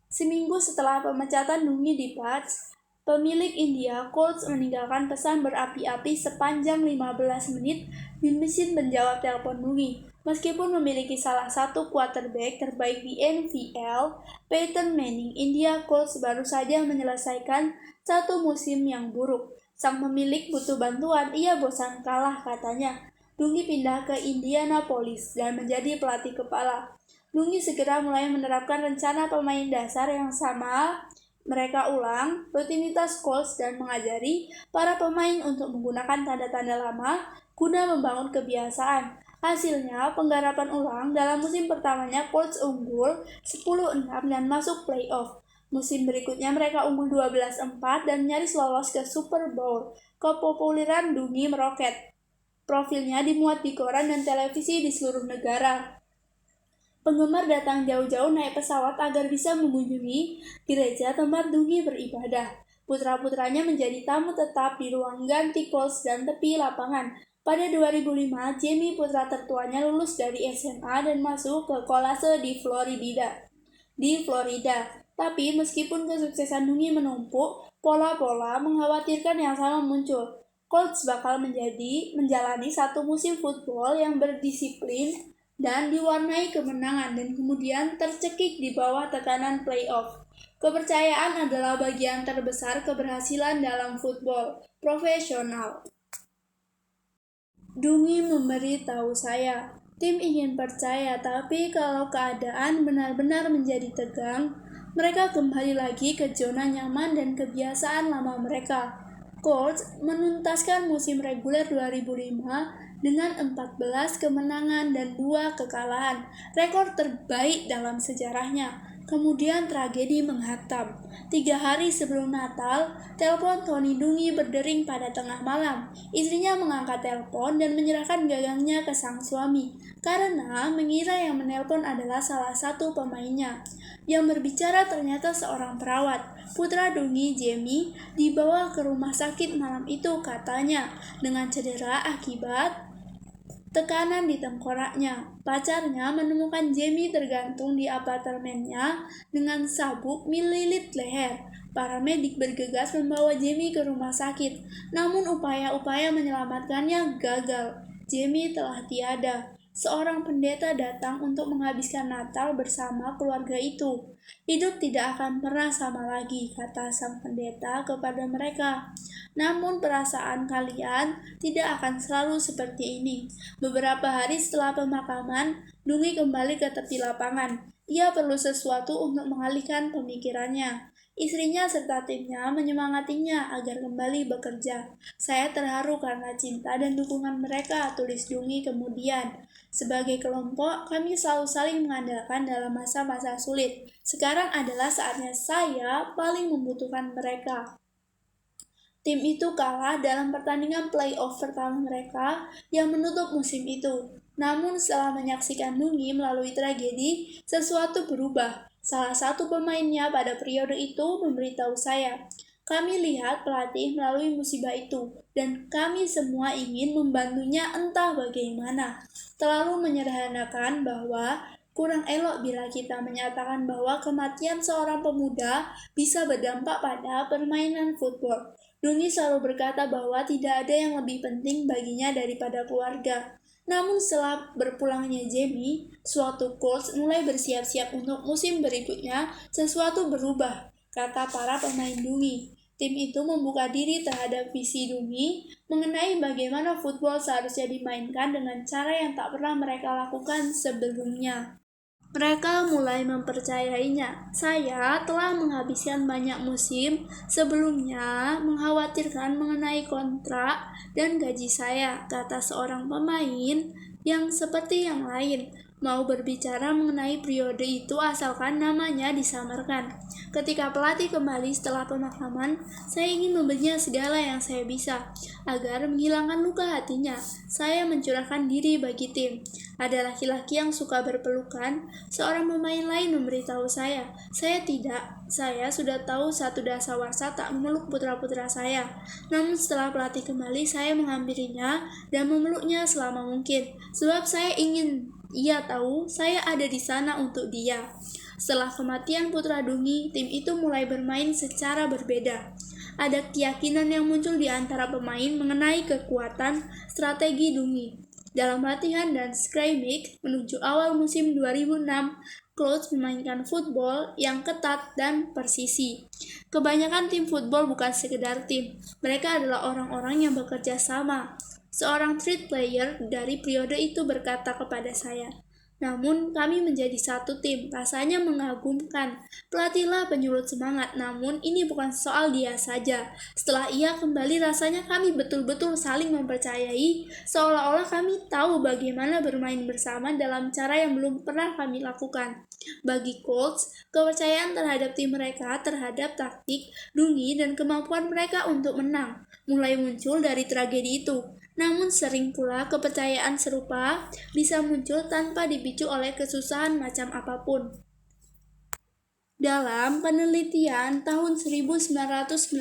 Seminggu setelah pemecatan Dungi di Pats, pemilik India Colts meninggalkan pesan berapi-api sepanjang 15 menit di mesin menjawab telepon Dungi. Meskipun memiliki salah satu quarterback terbaik di NFL, Peyton Manning, India Colts baru saja menyelesaikan satu musim yang buruk. Sang pemilik butuh bantuan, ia bosan kalah katanya. Dungi pindah ke Indianapolis dan menjadi pelatih kepala. Dungi segera mulai menerapkan rencana pemain dasar yang sama. Mereka ulang rutinitas Colts dan mengajari para pemain untuk menggunakan tanda-tanda lama guna membangun kebiasaan. Hasilnya, penggarapan ulang dalam musim pertamanya Colts unggul 10-6 dan masuk playoff. Musim berikutnya mereka unggul 12-4 dan nyaris lolos ke Super Bowl. Kepopuleran Dungi meroket. Profilnya dimuat di koran dan televisi di seluruh negara. Penggemar datang jauh-jauh naik pesawat agar bisa mengunjungi gereja tempat Dungi beribadah. Putra-putranya menjadi tamu tetap di ruang ganti Colts dan tepi lapangan. Pada 2005, Jamie, putra tertuanya, lulus dari SMA dan masuk ke kolase di Florida. Tapi meskipun kesuksesan Dungi menumpuk, pola-pola mengkhawatirkan yang sama muncul. Colts bakal menjalani satu musim football yang berdisiplin dan diwarnai kemenangan dan kemudian tercekik di bawah tekanan playoff. Kepercayaan adalah bagian terbesar keberhasilan dalam football profesional. Dungi memberitahu saya, tim ingin percaya, tapi kalau keadaan benar-benar menjadi tegang, mereka kembali lagi ke zona nyaman dan kebiasaan lama mereka. Colts menuntaskan musim reguler 2005 dengan 14 kemenangan dan 2 kekalahan, rekor terbaik dalam sejarahnya. Kemudian tragedi menghantam. 3 hari sebelum Natal, telepon Tony Dungi berdering pada tengah malam. Istrinya mengangkat telepon dan menyerahkan gagangnya ke sang suami, karena mengira yang menelpon adalah salah satu pemainnya. Yang berbicara ternyata seorang perawat. Putra Dungi, Jamie, dibawa ke rumah sakit malam itu katanya, dengan cedera akibat tekanan di tengkoraknya. Pacarnya menemukan Jamie tergantung di apartemennya dengan sabuk melilit leher. Para medik bergegas membawa Jamie ke rumah sakit, namun upaya-upaya menyelamatkannya gagal. Jamie telah tiada. seorang pendeta datang untuk menghabiskan Natal bersama keluarga itu. Hidup tidak akan pernah sama lagi, kata sang pendeta kepada mereka. Namun perasaan kalian tidak akan selalu seperti ini. Beberapa hari setelah pemakaman, Dungi kembali ke tepi lapangan. Ia perlu sesuatu untuk mengalihkan pemikirannya. Istrinya serta timnya menyemangatinya agar kembali bekerja. Saya terharu karena cinta dan dukungan mereka, tulis Dungi kemudian. Sebagai kelompok, kami selalu saling mengandalkan dalam masa-masa sulit. Sekarang adalah saatnya saya paling membutuhkan mereka. Tim itu kalah dalam pertandingan play-off pertama mereka yang menutup musim itu. Namun setelah menyaksikan Dungi melalui tragedi, sesuatu berubah. Salah satu pemainnya pada periode itu memberitahu saya, kami lihat pelatih melalui musibah itu, dan kami semua ingin membantunya entah bagaimana. Terlalu menyederhanakan bahwa kurang elok bila kita menyatakan bahwa kematian seorang pemuda bisa berdampak pada permainan football. Dungi selalu berkata bahwa tidak ada yang lebih penting baginya daripada keluarga. Namun setelah berpulangnya Jamie, suatu coach mulai bersiap-siap untuk musim berikutnya, sesuatu berubah, kata para pemain Dungi. Tim itu membuka diri terhadap visi Dungi mengenai bagaimana football seharusnya dimainkan dengan cara yang tak pernah mereka lakukan sebelumnya. Mereka mulai mempercayainya. Saya telah menghabiskan banyak musim sebelumnya mengkhawatirkan mengenai kontrak dan gaji saya, kata seorang pemain yang seperti yang lain mau berbicara mengenai periode itu asalkan namanya disamarkan. Ketika pelatih kembali setelah pemakaman, saya ingin memberinya segala yang saya bisa agar menghilangkan luka hatinya. Saya mencurahkan diri bagi tim. Ada laki-laki yang suka berpelukan. Seorang pemain lain memberitahu saya tidak. Saya sudah tahu satu dasawarsa tak memeluk putra-putra saya. Namun setelah pelatih kembali, saya menghampirinya dan memeluknya selama mungkin. Sebab saya ingin ia tahu saya ada di sana untuk dia. Setelah kematian putra Dungi, tim itu mulai bermain secara berbeda. Ada keyakinan yang muncul di antara pemain mengenai kekuatan strategi Dungi. Dalam latihan dan scrimmage menuju awal musim 2006, Klose memainkan football yang ketat dan persisi. Kebanyakan tim football bukan sekedar tim, mereka adalah orang-orang yang bekerja sama. Seorang street player dari periode itu berkata kepada saya, namun kami menjadi satu tim, rasanya mengagumkan. Pelatihlah penyulut semangat, namun ini bukan soal dia saja. Setelah ia kembali rasanya kami betul-betul saling mempercayai, seolah-olah kami tahu bagaimana bermain bersama dalam cara yang belum pernah kami lakukan. Bagi Colts, kepercayaan terhadap tim mereka, terhadap taktik, Dungi, dan kemampuan mereka untuk menang, mulai muncul dari tragedi itu. Namun sering pula kepercayaan serupa bisa muncul tanpa dipicu oleh kesusahan macam apapun. Dalam penelitian tahun 1994,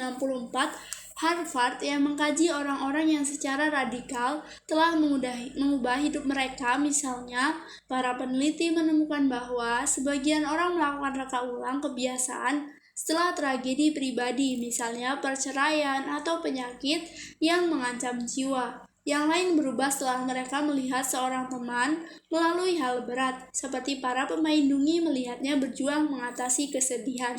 Harvard yang mengkaji orang-orang yang secara radikal telah mengubah hidup mereka, misalnya, para peneliti menemukan bahwa sebagian orang melakukan reka ulang kebiasaan setelah tragedi pribadi, misalnya perceraian atau penyakit yang mengancam jiwa. Yang lain berubah setelah mereka melihat seorang teman melalui hal berat, seperti para pemain Dungi melihatnya berjuang mengatasi kesedihan.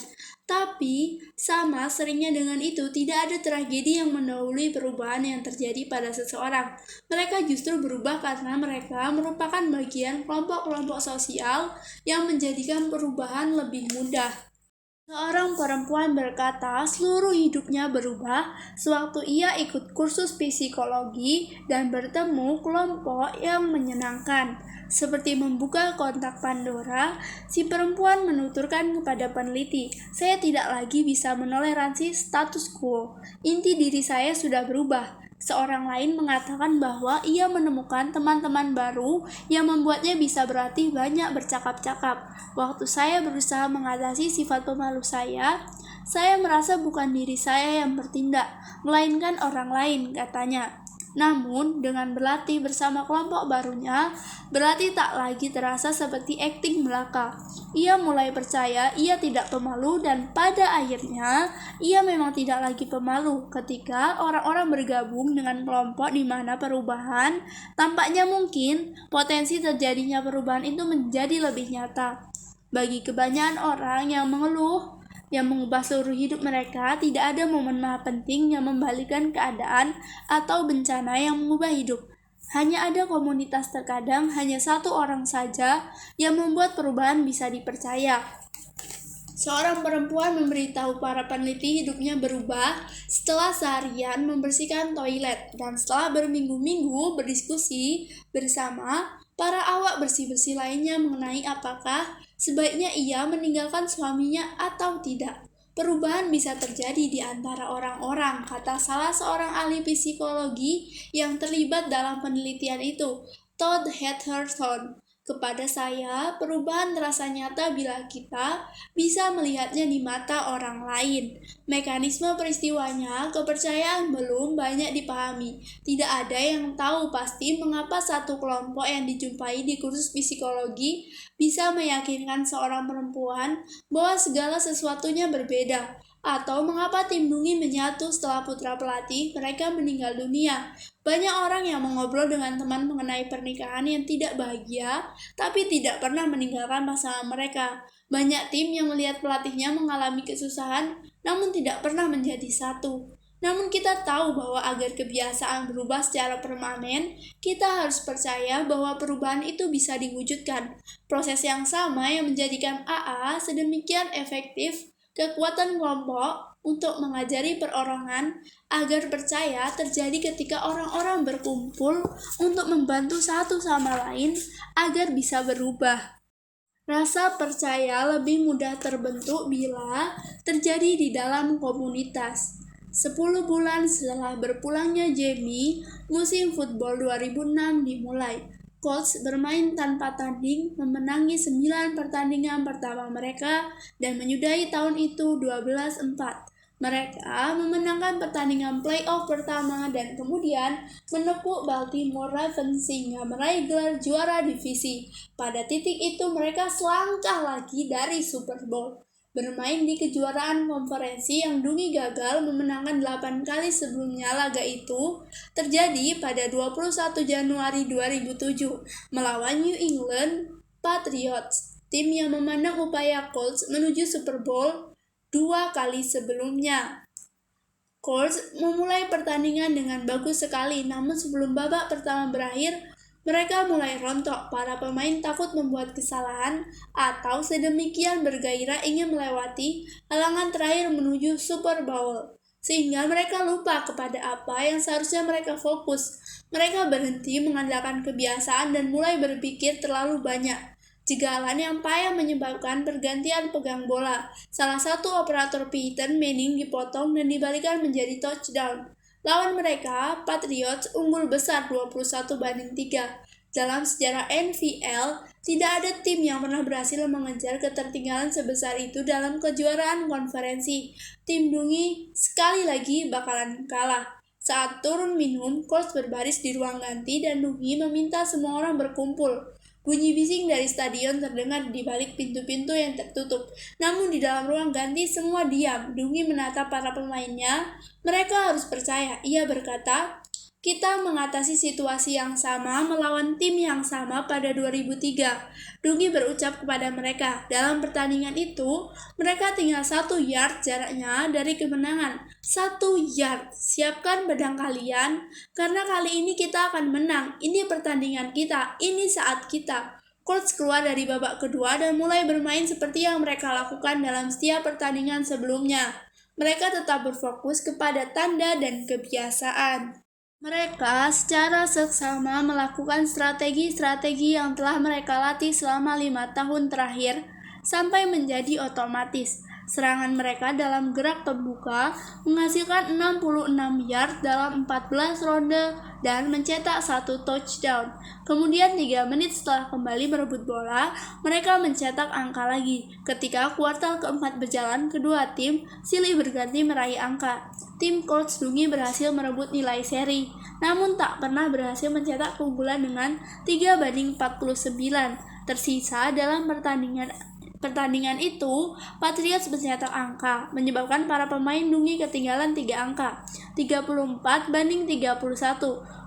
Tapi, sama seringnya dengan itu, tidak ada tragedi yang mendahului perubahan yang terjadi pada seseorang. Mereka justru berubah karena mereka merupakan bagian kelompok-kelompok sosial yang menjadikan perubahan lebih mudah. Seorang perempuan berkata seluruh hidupnya berubah sewaktu ia ikut kursus psikologi dan bertemu kelompok yang menyenangkan. Seperti membuka kotak Pandora, si perempuan menuturkan kepada peneliti, saya tidak lagi bisa menoleransi status quo. Inti diri saya sudah berubah. Seorang lain mengatakan bahwa ia menemukan teman-teman baru yang membuatnya bisa berlatih banyak bercakap-cakap. Waktu saya berusaha mengatasi sifat pemalu saya merasa bukan diri saya yang bertindak, melainkan orang lain, katanya. Namun, dengan berlatih bersama kelompok barunya, berlatih tak lagi terasa seperti akting belaka. Ia mulai percaya ia tidak pemalu dan pada akhirnya ia memang tidak lagi pemalu ketika orang-orang bergabung dengan kelompok di mana perubahan tampaknya mungkin. Potensi terjadinya perubahan itu menjadi lebih nyata. Bagi kebanyakan orang yang mengeluh yang mengubah seluruh hidup mereka, tidak ada momen maha penting yang membalikkan keadaan atau bencana yang mengubah hidup. Hanya ada komunitas, terkadang hanya satu orang saja yang membuat perubahan bisa dipercaya. Seorang perempuan memberitahu para peneliti hidupnya berubah setelah seharian membersihkan toilet dan setelah berminggu-minggu berdiskusi bersama para awak bersih-bersih lainnya mengenai apakah sebaiknya ia meninggalkan suaminya atau tidak. Perubahan bisa terjadi di antara orang-orang, kata salah seorang ahli psikologi yang terlibat dalam penelitian itu, Todd Hatterton. Kepada saya, perubahan terasa nyata bila kita bisa melihatnya di mata orang lain. Mekanisme peristiwanya, kepercayaan belum banyak dipahami. Tidak ada yang tahu pasti mengapa satu kelompok yang dijumpai di kursus psikologi bisa meyakinkan seorang perempuan bahwa segala sesuatunya berbeda. Atau mengapa tim Dungi menyatu setelah putra pelatih mereka meninggal dunia. Banyak orang yang mengobrol dengan teman mengenai pernikahan yang tidak bahagia, tapi tidak pernah meninggalkan pasangan mereka. Banyak tim yang melihat pelatihnya mengalami kesusahan, namun tidak pernah menjadi satu. Namun kita tahu bahwa agar kebiasaan berubah secara permanen, kita harus percaya bahwa perubahan itu bisa diwujudkan. Proses yang sama yang menjadikan AA sedemikian efektif, kekuatan kelompok untuk mengajari perorangan agar percaya terjadi ketika orang-orang berkumpul untuk membantu satu sama lain agar bisa berubah. Rasa percaya lebih mudah terbentuk bila terjadi di dalam komunitas. 10 bulan setelah berpulangnya Jamie, musim football 2006 dimulai. Colts bermain tanpa tanding, memenangi 9 pertandingan pertama mereka dan menyudahi tahun itu 12-4. Mereka memenangkan pertandingan playoff pertama dan kemudian menepuk Baltimore Ravens sehingga meraih gelar juara divisi. Pada titik itu mereka selangkah lagi dari Super Bowl. Bermain di kejuaraan konferensi yang Dungi gagal memenangkan 8 kali sebelumnya, laga itu terjadi pada 21 Januari 2007 melawan New England Patriots, tim yang memandang upaya Colts menuju Super Bowl 2 kali sebelumnya. Colts memulai pertandingan dengan bagus sekali, namun sebelum babak pertama berakhir, mereka mulai rontok. Para pemain takut membuat kesalahan atau sedemikian bergairah ingin melewati halangan terakhir menuju Super Bowl, sehingga mereka lupa kepada apa yang seharusnya mereka fokus. Mereka berhenti mengandalkan kebiasaan dan mulai berpikir terlalu banyak. Jegalan yang payah menyebabkan pergantian pegang bola. Salah satu operator Peyton Manning dipotong dan dibalikan menjadi touchdown. Lawan mereka, Patriots unggul besar 21-3. Dalam sejarah NFL, tidak ada tim yang pernah berhasil mengejar ketertinggalan sebesar itu dalam kejuaraan konferensi. Tim Dungi sekali lagi bakalan kalah. Saat turun minum, Colts berbaris di ruang ganti dan Dungi meminta semua orang berkumpul. Bunyi bising dari stadion terdengar di balik pintu-pintu yang tertutup. Namun di dalam ruang ganti semua diam. Dungi menatap para pemainnya. Mereka harus percaya. Ia berkata, "Kita mengatasi situasi yang sama melawan tim yang sama pada 2003. Dungi berucap kepada mereka, dalam pertandingan itu, mereka tinggal 1 yard jaraknya dari kemenangan. 1 yard. Siapkan pedang kalian, karena kali ini kita akan menang. Ini pertandingan kita. Ini saat kita." Colts keluar dari babak kedua dan mulai bermain seperti yang mereka lakukan dalam setiap pertandingan sebelumnya. Mereka tetap berfokus kepada tanda dan kebiasaan. Mereka secara seksama melakukan strategi-strategi yang telah mereka latih selama 5 tahun terakhir sampai menjadi otomatis. Serangan mereka dalam gerak terbuka menghasilkan 66 yard dalam 14 ronde dan mencetak 1 touchdown. Kemudian 3 menit setelah kembali merebut bola, mereka mencetak angka lagi. Ketika kuartal keempat berjalan, kedua tim silih berganti meraih angka. Tim Coach Dungi berhasil merebut nilai seri, namun tak pernah berhasil mencetak keunggulan dengan 3-49. Tersisa dalam pertandingan itu, Patriots mencetak angka, menyebabkan para pemain Dungi ketinggalan 3 angka, 34-31.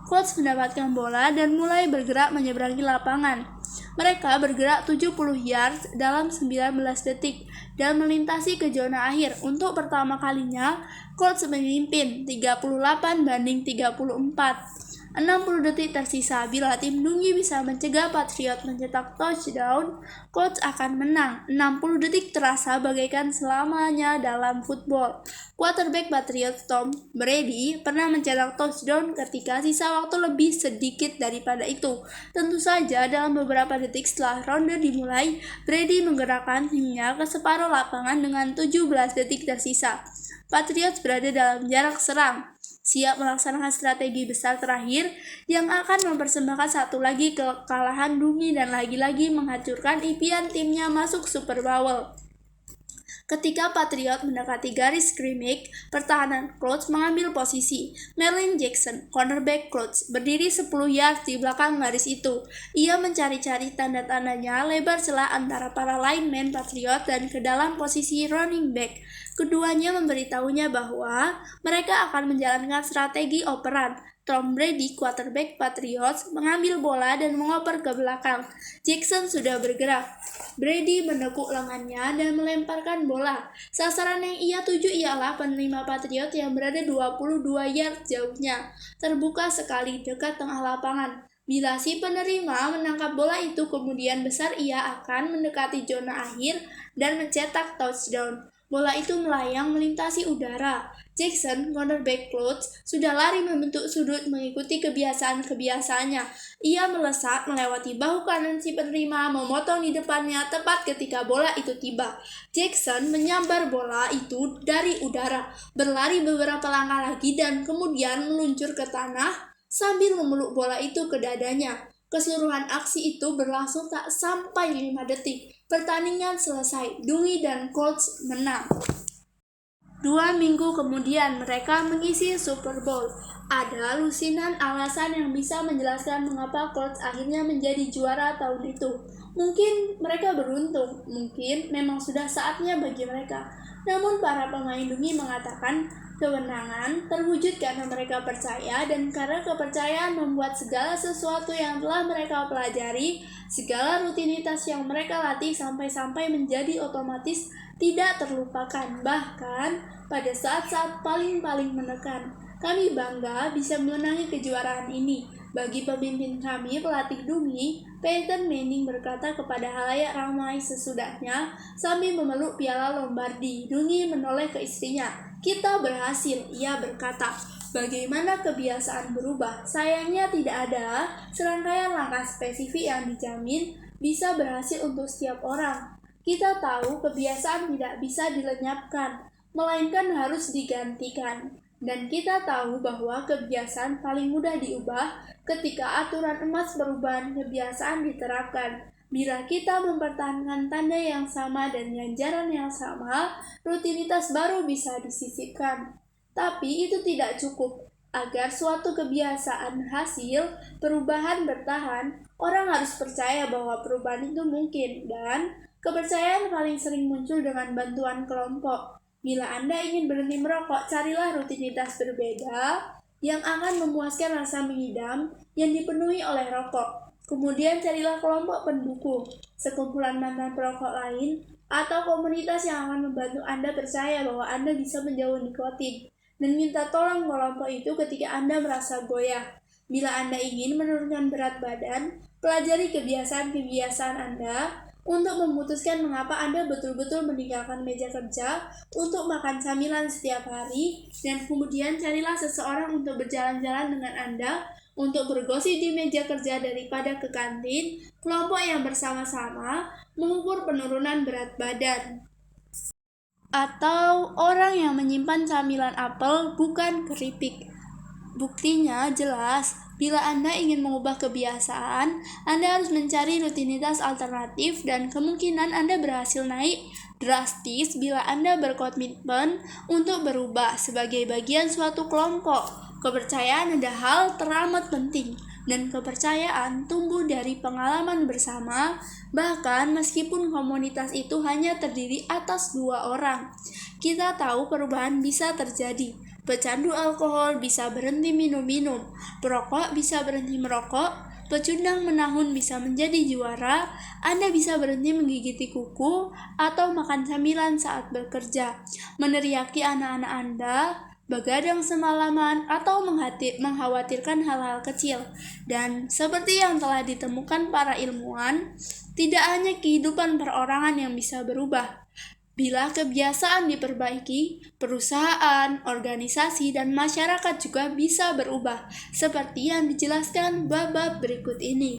Colts mendapatkan bola dan mulai bergerak menyeberangi lapangan. Mereka bergerak 70 yards dalam 19 detik dan melintasi ke zona akhir. Untuk pertama kalinya, Colts memimpin 38-34. 60 detik tersisa. Bila tim Dungi bisa mencegah Patriot mencetak touchdown, Colts akan menang. 60 detik terasa bagaikan selamanya dalam football. Quarterback Patriots Tom Brady pernah mencetak touchdown ketika sisa waktu lebih sedikit daripada itu. Tentu saja dalam beberapa detik setelah ronde dimulai, Brady menggerakkan timnya ke separuh lapangan dengan 17 detik tersisa. Patriots berada dalam jarak serang, siap melaksanakan strategi besar terakhir yang akan mempersembahkan satu lagi kekalahan Dungi dan lagi-lagi menghancurkan impian timnya masuk Super Bowl. Ketika Patriot mendekati garis scrimmage, pertahanan Colts mengambil posisi. Merlin Jackson, cornerback Colts, berdiri 10 yards di belakang garis itu. Ia mencari-cari tanda-tandanya lebar celah antara para lineman Patriot dan ke dalam posisi running back. Keduanya memberitahunya bahwa mereka akan menjalankan strategi operan. Tom Brady, quarterback Patriots, mengambil bola dan mengoper ke belakang. Jackson sudah bergerak. Brady menekuk lengannya dan melemparkan bola. Sasaran yang ia tuju ialah penerima Patriot yang berada 22 yard jauhnya, terbuka sekali dekat tengah lapangan. Bila si penerima menangkap bola itu, kemudian besar ia akan mendekati zona akhir dan mencetak touchdown. Bola itu melayang melintasi udara. Jackson, cornerback Colts, sudah lari membentuk sudut mengikuti kebiasaannya. Ia melesat melewati bahu kanan si penerima, memotong di depannya tepat ketika bola itu tiba. Jackson menyambar bola itu dari udara, berlari beberapa langkah lagi dan kemudian meluncur ke tanah sambil memeluk bola itu ke dadanya. Keseluruhan aksi itu berlangsung tak sampai 5 detik. Pertandingan selesai, Dungi dan Colts menang. 2 minggu kemudian mereka mengisi Super Bowl. Ada lusinan alasan yang bisa menjelaskan mengapa Colts akhirnya menjadi juara tahun itu. Mungkin mereka beruntung, mungkin memang sudah saatnya bagi mereka. Namun para pemain Dungi mengatakan kemenangan terwujud karena mereka percaya, dan karena kepercayaan membuat segala sesuatu yang telah mereka pelajari, segala rutinitas yang mereka latih sampai-sampai menjadi otomatis tidak terlupakan, bahkan pada saat-saat paling-paling menekan. Kami bangga bisa menangani kejuaraan ini. Bagi pemimpin kami, pelatih Dungi, Peyton Manning berkata kepada halayak ramai sesudahnya sambil memeluk piala Lombardi. Dungi menoleh ke istrinya. "Kita berhasil," ia berkata. Bagaimana kebiasaan berubah? Sayangnya tidak ada serangkaian langkah spesifik yang dijamin bisa berhasil untuk setiap orang. Kita tahu kebiasaan tidak bisa dilenyapkan, melainkan harus digantikan. Dan kita tahu bahwa kebiasaan paling mudah diubah ketika aturan emas perubahan kebiasaan diterapkan. Bila kita mempertahankan tanda yang sama dan ganjaran yang sama, rutinitas baru bisa disisipkan. Tapi itu tidak cukup. Agar suatu kebiasaan hasil, perubahan bertahan, orang harus percaya bahwa perubahan itu mungkin, dan kepercayaan paling sering muncul dengan bantuan kelompok. Bila Anda ingin berhenti merokok, carilah rutinitas berbeda yang akan memuaskan rasa mengidam yang dipenuhi oleh rokok. Kemudian carilah kelompok pendukung, sekumpulan mantan perokok lain, atau komunitas yang akan membantu Anda percaya bahwa Anda bisa menjauhi nikotin, dan minta tolong kelompok itu ketika Anda merasa goyah. Bila Anda ingin menurunkan berat badan, pelajari kebiasaan-kebiasaan Anda untuk memutuskan mengapa Anda betul-betul meninggalkan meja kerja untuk makan camilan setiap hari, dan kemudian carilah seseorang untuk berjalan-jalan dengan Anda untuk bergosip di meja kerja daripada ke kantin, kelompok yang bersama-sama mengukur penurunan berat badan. atau orang yang menyimpan camilan apel bukan keripik. Buktinya jelas, bila Anda ingin mengubah kebiasaan, Anda harus mencari rutinitas alternatif dan kemungkinan Anda berhasil naik drastis bila Anda berkomitmen untuk berubah sebagai bagian suatu kelompok. Kepercayaan adalah hal teramat penting, dan kepercayaan tumbuh dari pengalaman bersama, bahkan meskipun komunitas itu hanya terdiri atas 2 orang. Kita tahu perubahan bisa terjadi. Pecandu alkohol bisa berhenti minum-minum, perokok bisa berhenti merokok, pecundang menahun bisa menjadi juara, Anda bisa berhenti menggigiti kuku atau makan camilan saat bekerja, meneriaki anak-anak Anda, begadang semalaman, atau mengkhawatirkan hal-hal kecil. Dan seperti yang telah ditemukan para ilmuwan, tidak hanya kehidupan perorangan yang bisa berubah. Bila kebiasaan diperbaiki, perusahaan, organisasi, dan masyarakat juga bisa berubah, seperti yang dijelaskan bab-bab berikut ini.